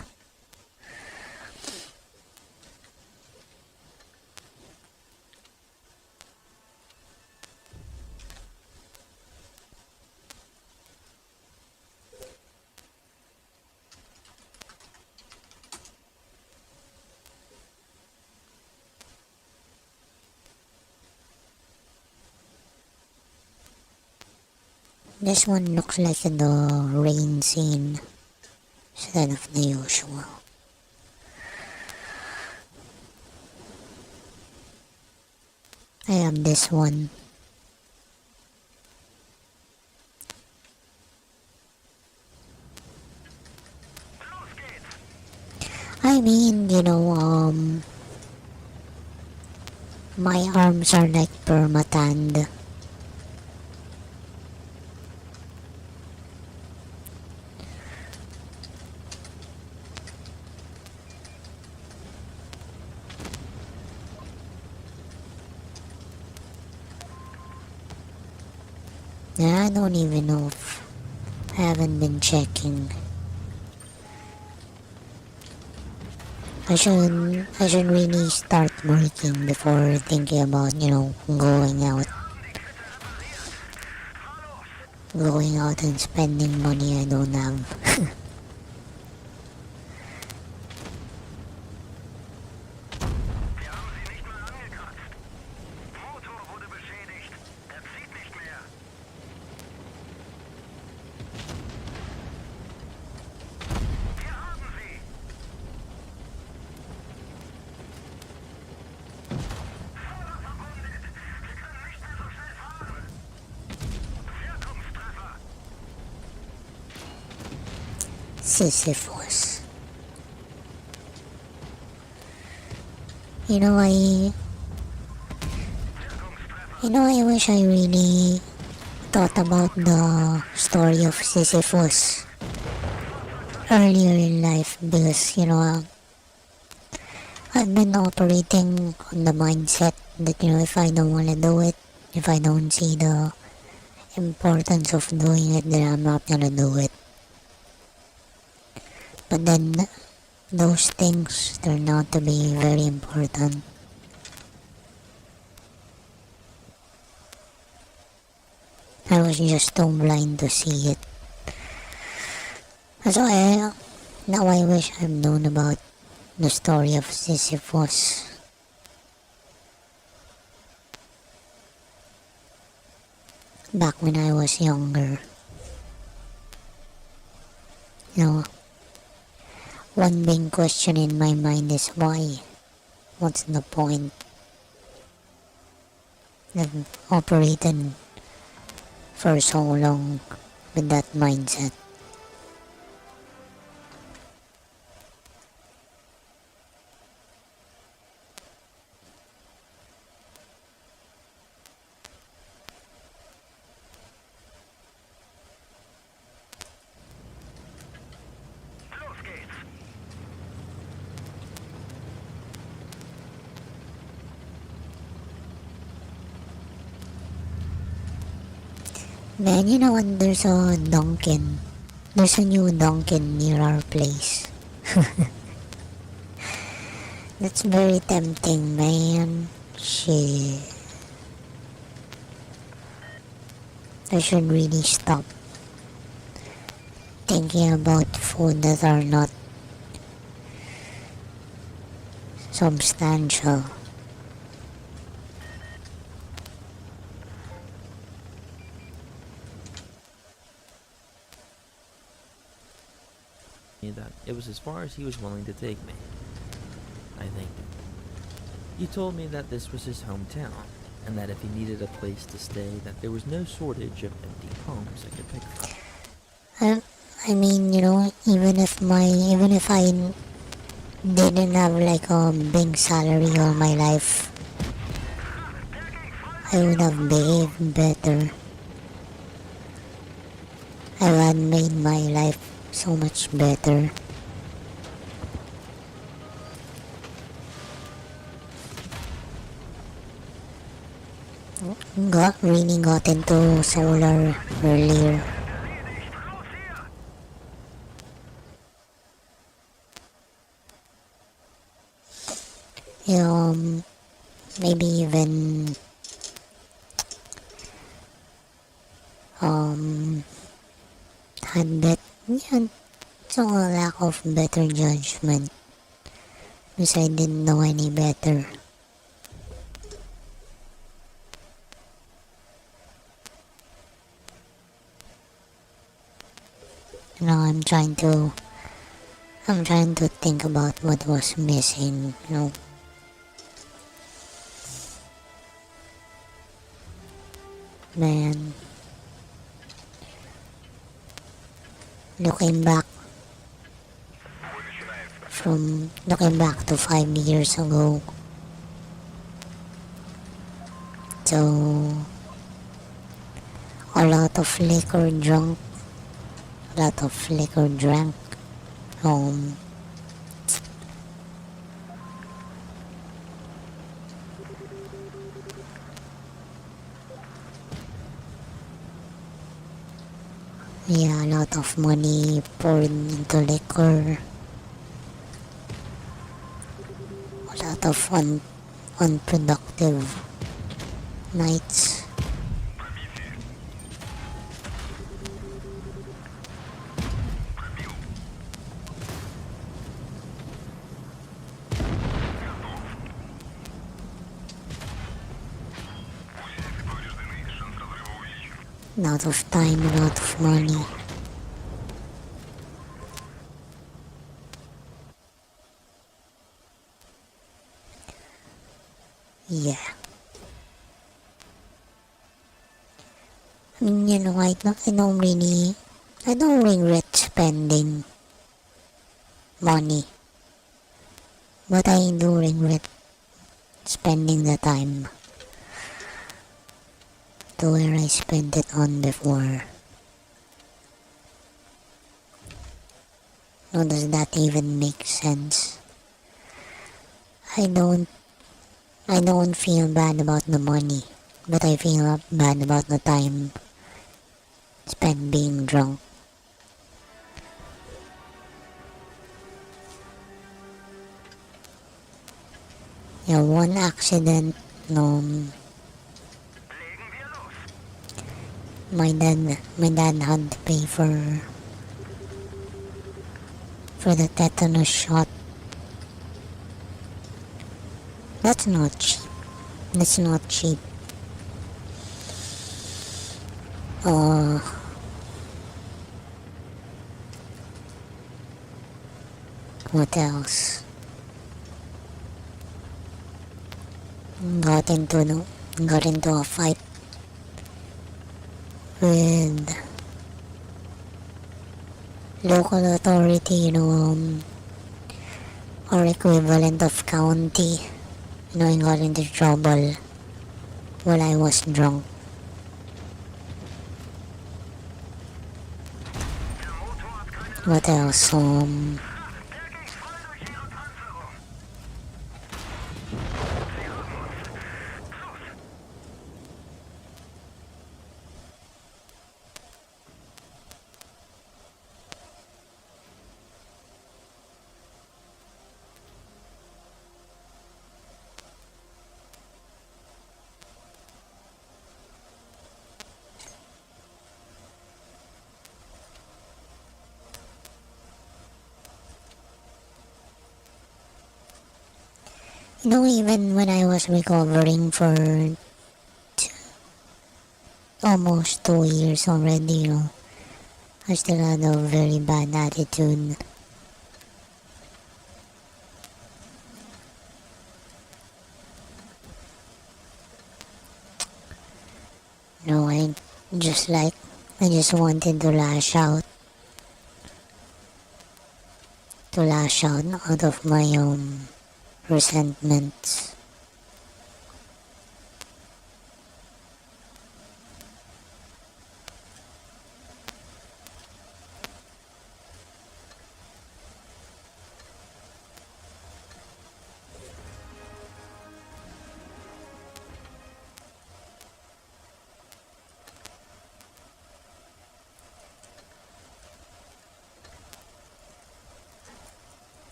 This one looks like the rain scene instead of the usual. I have this one. I mean, my arms are like permatanned. Yeah, I don't even know if I haven't been checking. I should really start working before thinking about, going out and spending money I don't have. Sisyphus. I wish I really thought about the story of Sisyphus earlier in life because, I've been operating on the mindset that, if I don't want to do it, if I don't see the importance of doing it, then I'm not gonna do it. But then, those things turn out to be very important. I was just too blind to see it. So now I wish I've known about the story of Sisyphus. Back when I was younger. One big question in my mind is why? What's the point? I've operated for so long with that mindset. Man, you know what? There's a Dunkin'. There's a new Dunkin' near our place. That's very tempting, man. Shit. I should really stop thinking about food that are not substantial. That it was as far as he was willing to take me. I think. He told me that this was his hometown, and that if he needed a place to stay, that there was no shortage of empty homes I could pick from. I mean, even if I didn't have like a big salary all my life, I would have behaved better. I had made my life so much better. Really got into solar earlier. Maybe even had so a lack of better judgment because I didn't know any better. I'm trying to think about what was missing, Man, looking back to 5 years ago, so a lot of liquor drank. Yeah, a lot of money poured into liquor. lot of unproductive nights. Out of time and out of money. Yeah. I mean, you know, I don't regret spending money, but I do regret spending the time to where I spent it on before. No, does that even make sense? I don't feel bad about the money, but I feel bad about the time spent being drunk. Yeah, one accident, my dad had to pay for the tetanus shot. That's not cheap. That's not cheap. What else? Got into a fight with local authority, or equivalent of county. I got into trouble while I was drunk. What else? Even when I was recovering for almost 2 years already, I still had a very bad attitude. I just wanted to lash out. Out of my resentments.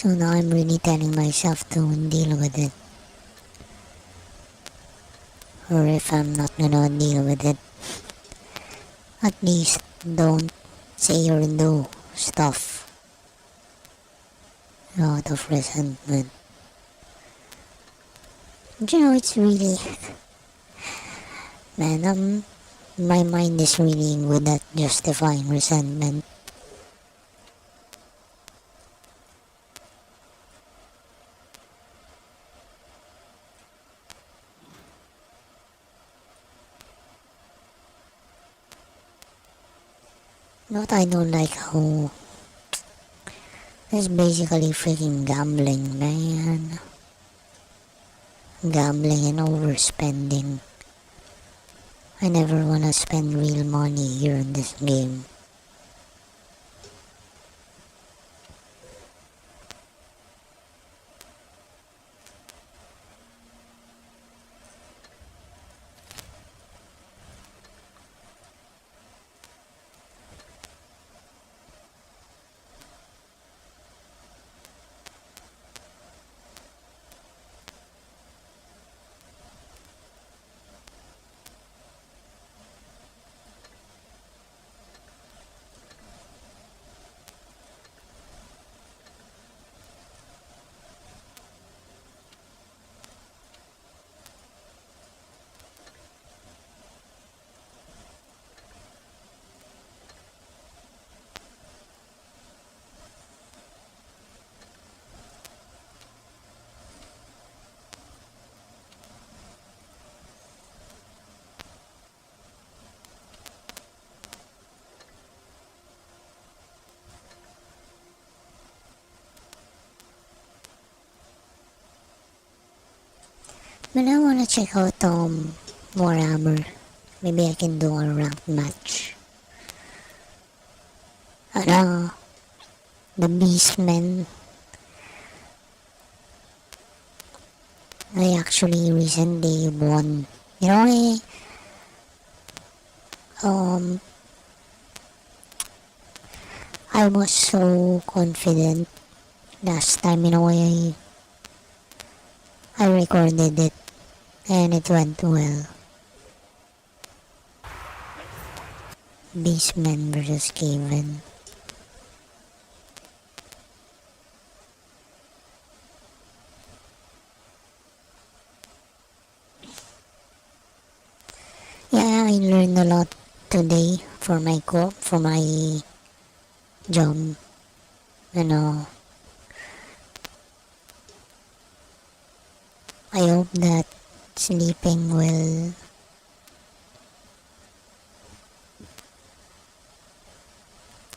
So now I'm really telling myself to deal with it. Or if I'm not gonna deal with it, at least don't say or do stuff out of resentment. It's really... Man, my mind is really good at justifying resentment. But I don't like how it's basically freaking gambling, man. Gambling and overspending. I never wanna spend real money here in this game. But I wanna check out Warhammer. Maybe I can do a ranked match. The Beastmen. I actually recently won. You know, I was so confident last time. You know, I recorded it and it went well. Beastmen versus Caven. Yeah, I learned a lot today for my job. You know, I hope that sleeping will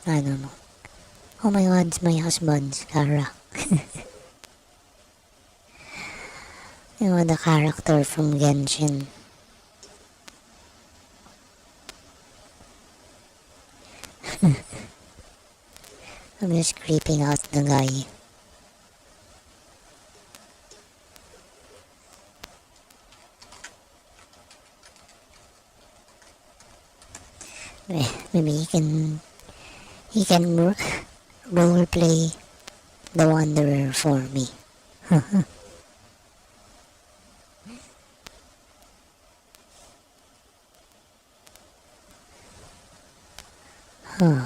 I don't know. Oh my god, it's my husband's Kara. You know, the character from Genshin. I'm just creeping out the guy. Maybe he can role play the Wanderer for me. Huh.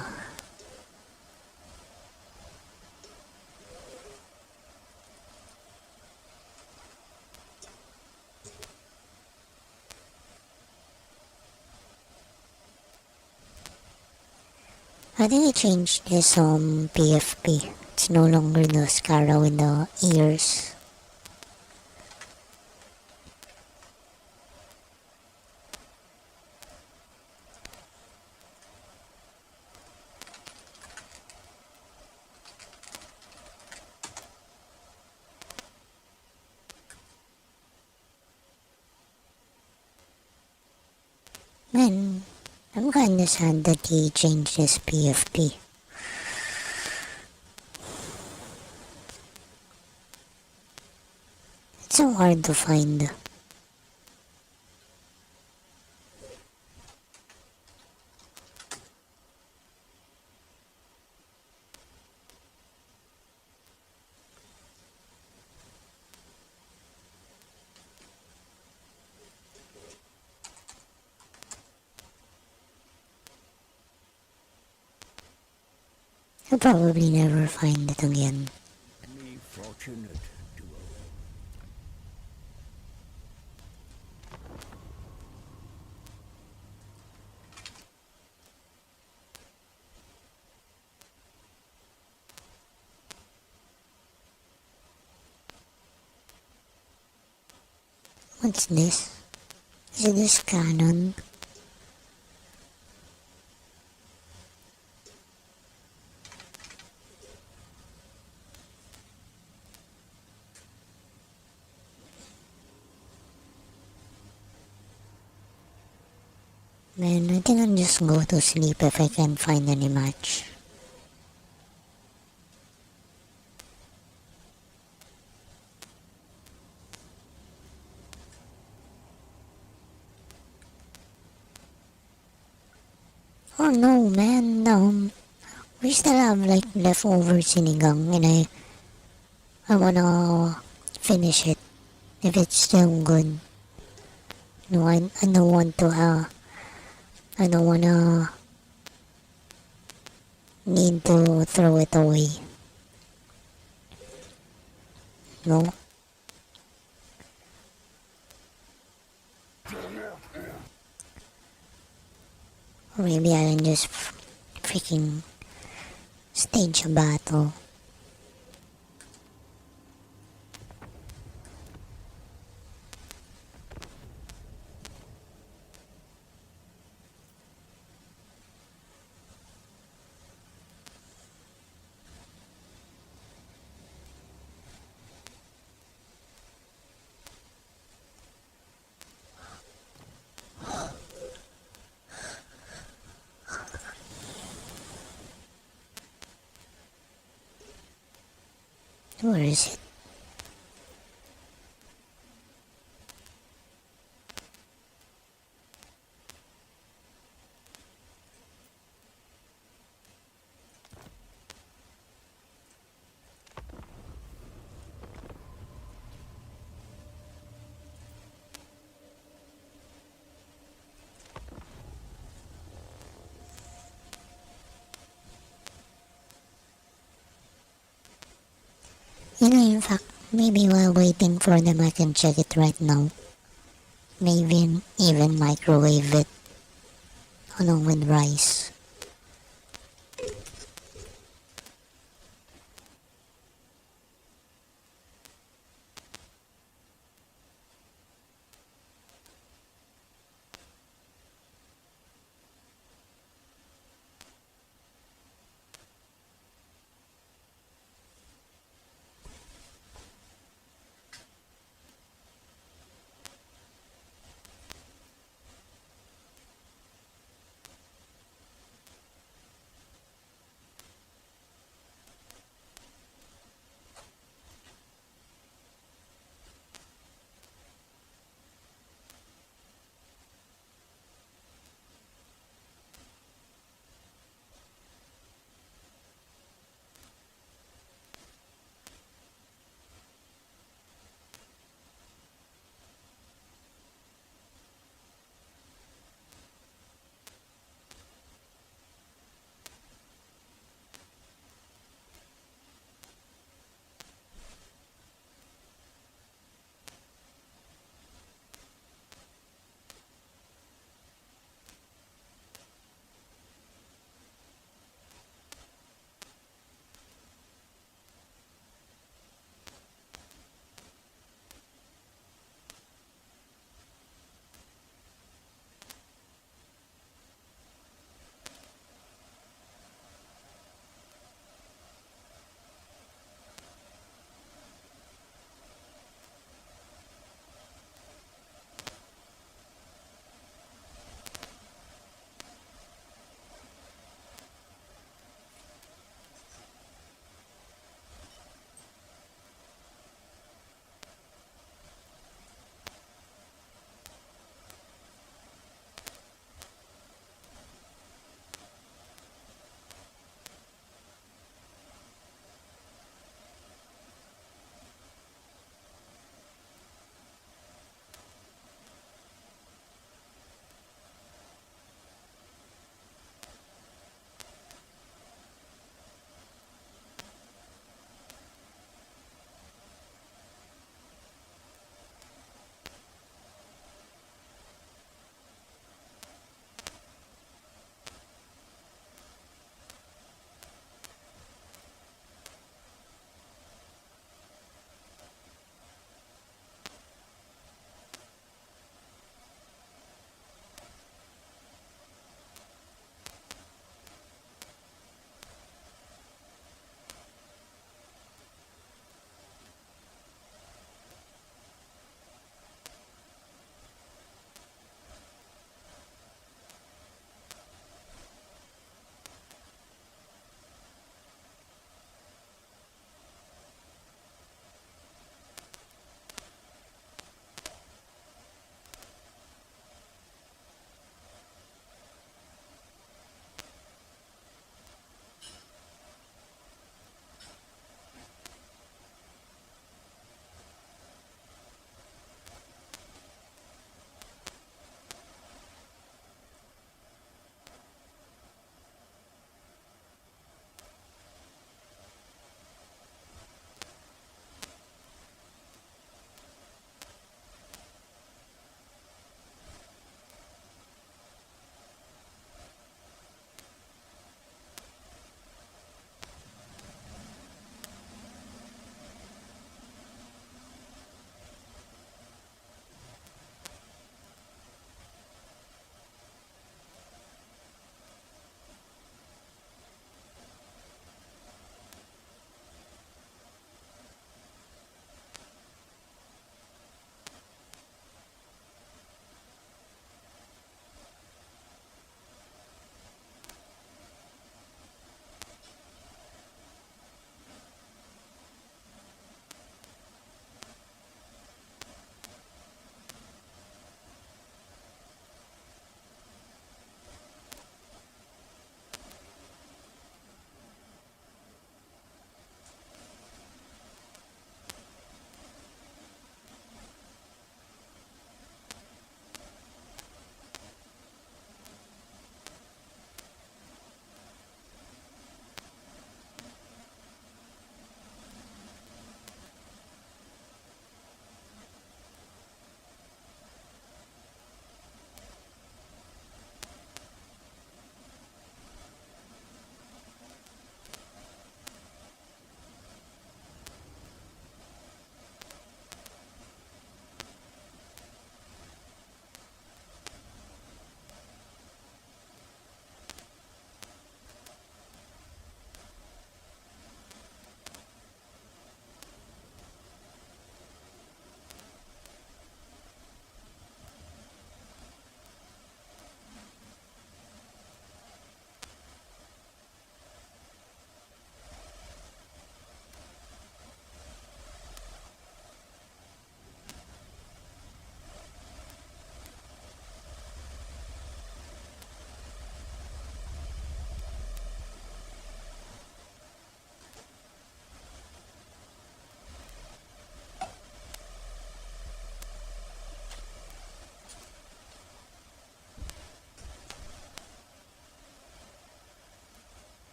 I think I changed this PFP. It's no longer the Scarra with the ears. Man, I'm kinda sad that he changed his PFP. It's so hard to find. I'll probably never find it again. Me fortunate to What's this? Is this canon? Man, I think I'll just go to sleep if I can't find any match. Oh no, man, we still have like leftover sinigang and I wanna finish it if it's still good. No, I don't want to, I don't wanna need to throw it away. No? Or maybe I can just freaking stage a battle. Where is it? You know, in fact, maybe while waiting for them, I can check it right now. Maybe even microwave it along with rice.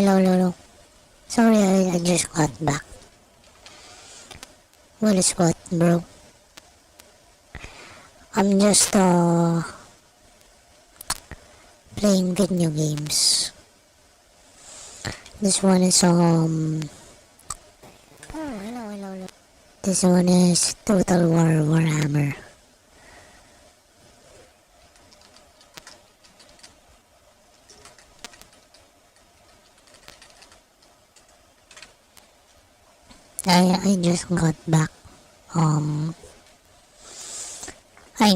hello. Sorry, I just got back. What is what, bro? I'm just, playing video games. This one is, hello. This one is Total War Warhammer. I just got back. I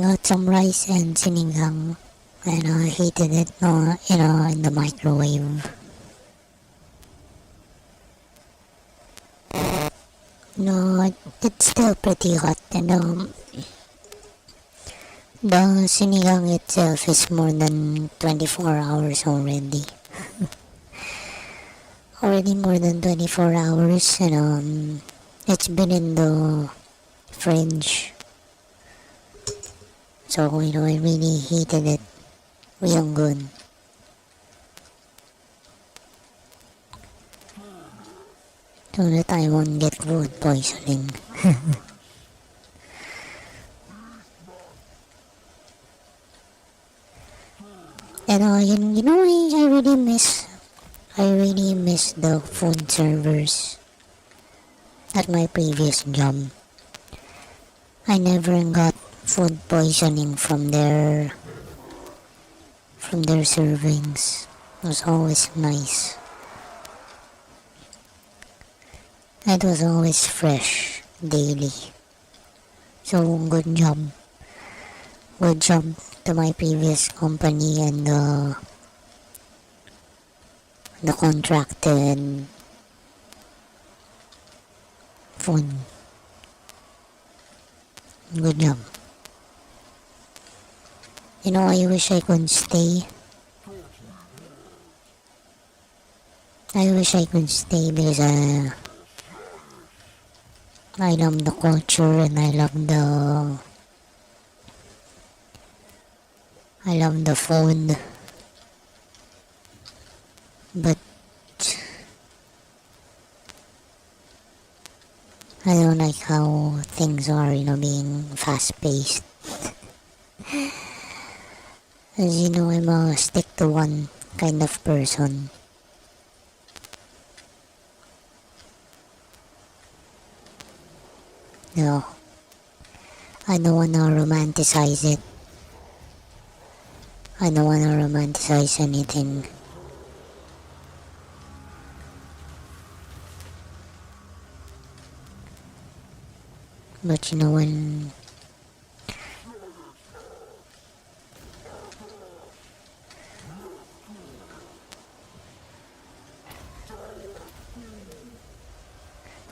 got some rice and sinigang, and I heated it, in the microwave. No, it's still pretty hot, and the sinigang itself is more than 24 hours already. Already more than 24 hours, and it's been in the fridge. So, I really heated it real good. So that I won't get food poisoning. And I really miss the food servers at my previous job. I never got food poisoning from their servings. It was always nice. It was always fresh daily. So good job. Good job to my previous company and the contracted food. Good job. I wish I could stay. I wish I could stay because I love the culture and I love the food. But I don't like how things are, being fast-paced. As you know, I'm a stick-to-one kind of person. No, I don't wanna romanticize it. I don't wanna romanticize anything. But when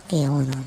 okay, hold on.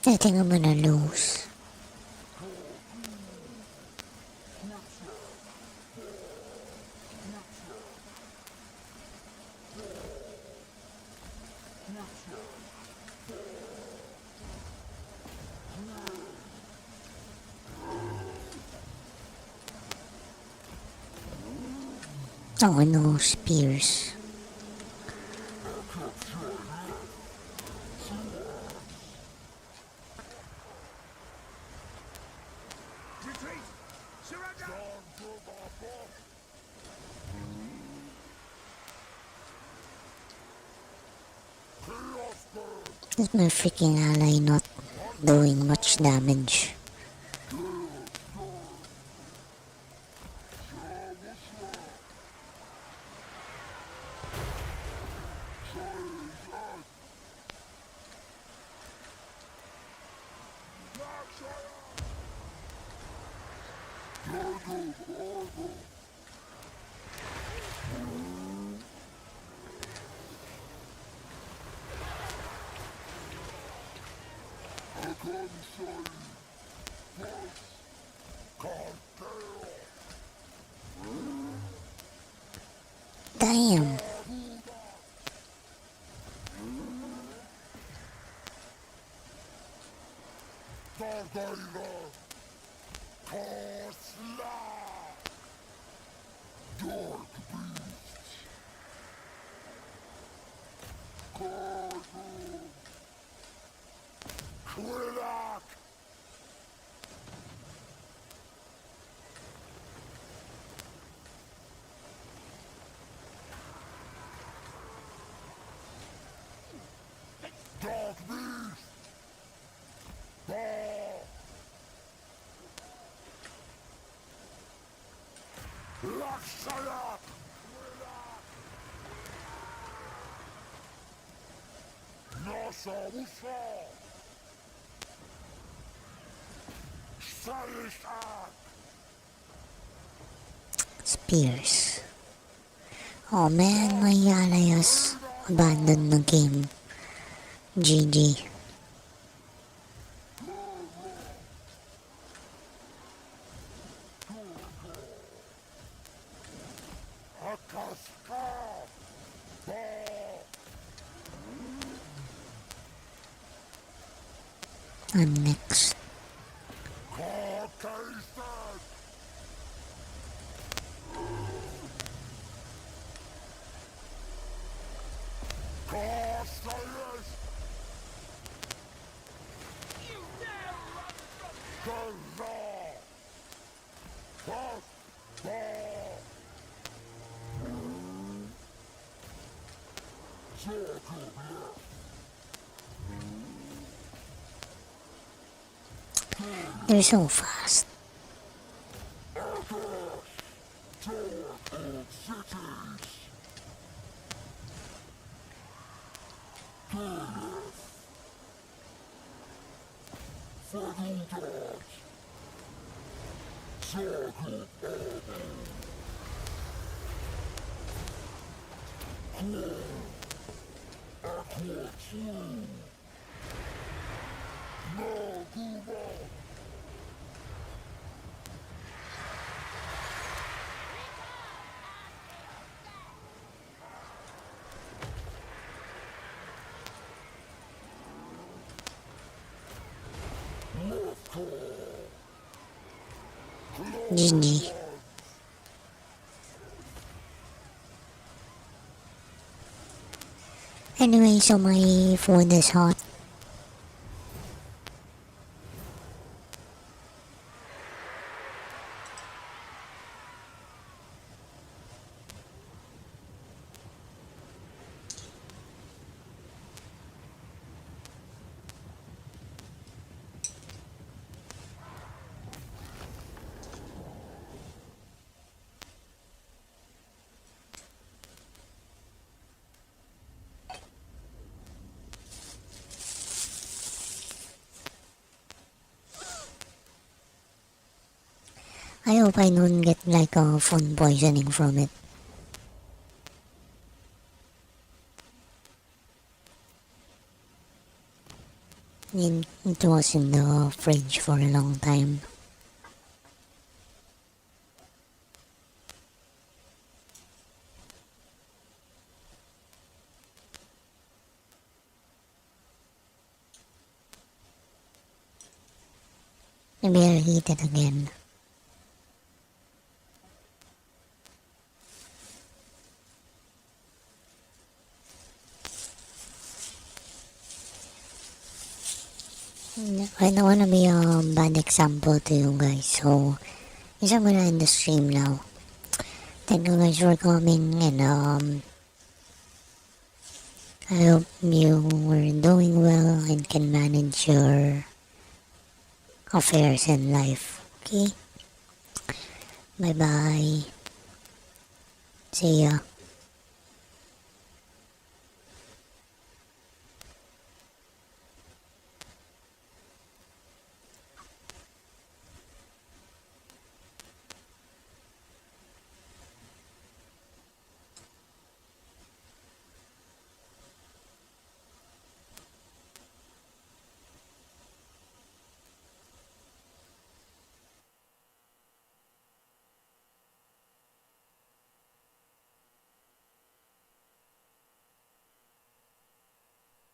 I think I'm gonna lose. Oh no, spears. Retreat! Surrender! Is my freaking ally not doing much damage? Damn. Spears. Oh man, my ally has abandoned the game. GG. I'm next. They're so fast. GG. Anyway, so my food is hot. I hope I don't get like a food poisoning from it. It was in the fridge for a long time. Maybe I'll eat it again. I don't wanna be a bad example to you guys, so yes, I'm gonna end the stream now. Thank you guys for coming, and I hope you are doing well and can manage your affairs in life. Okay? Bye bye. See ya.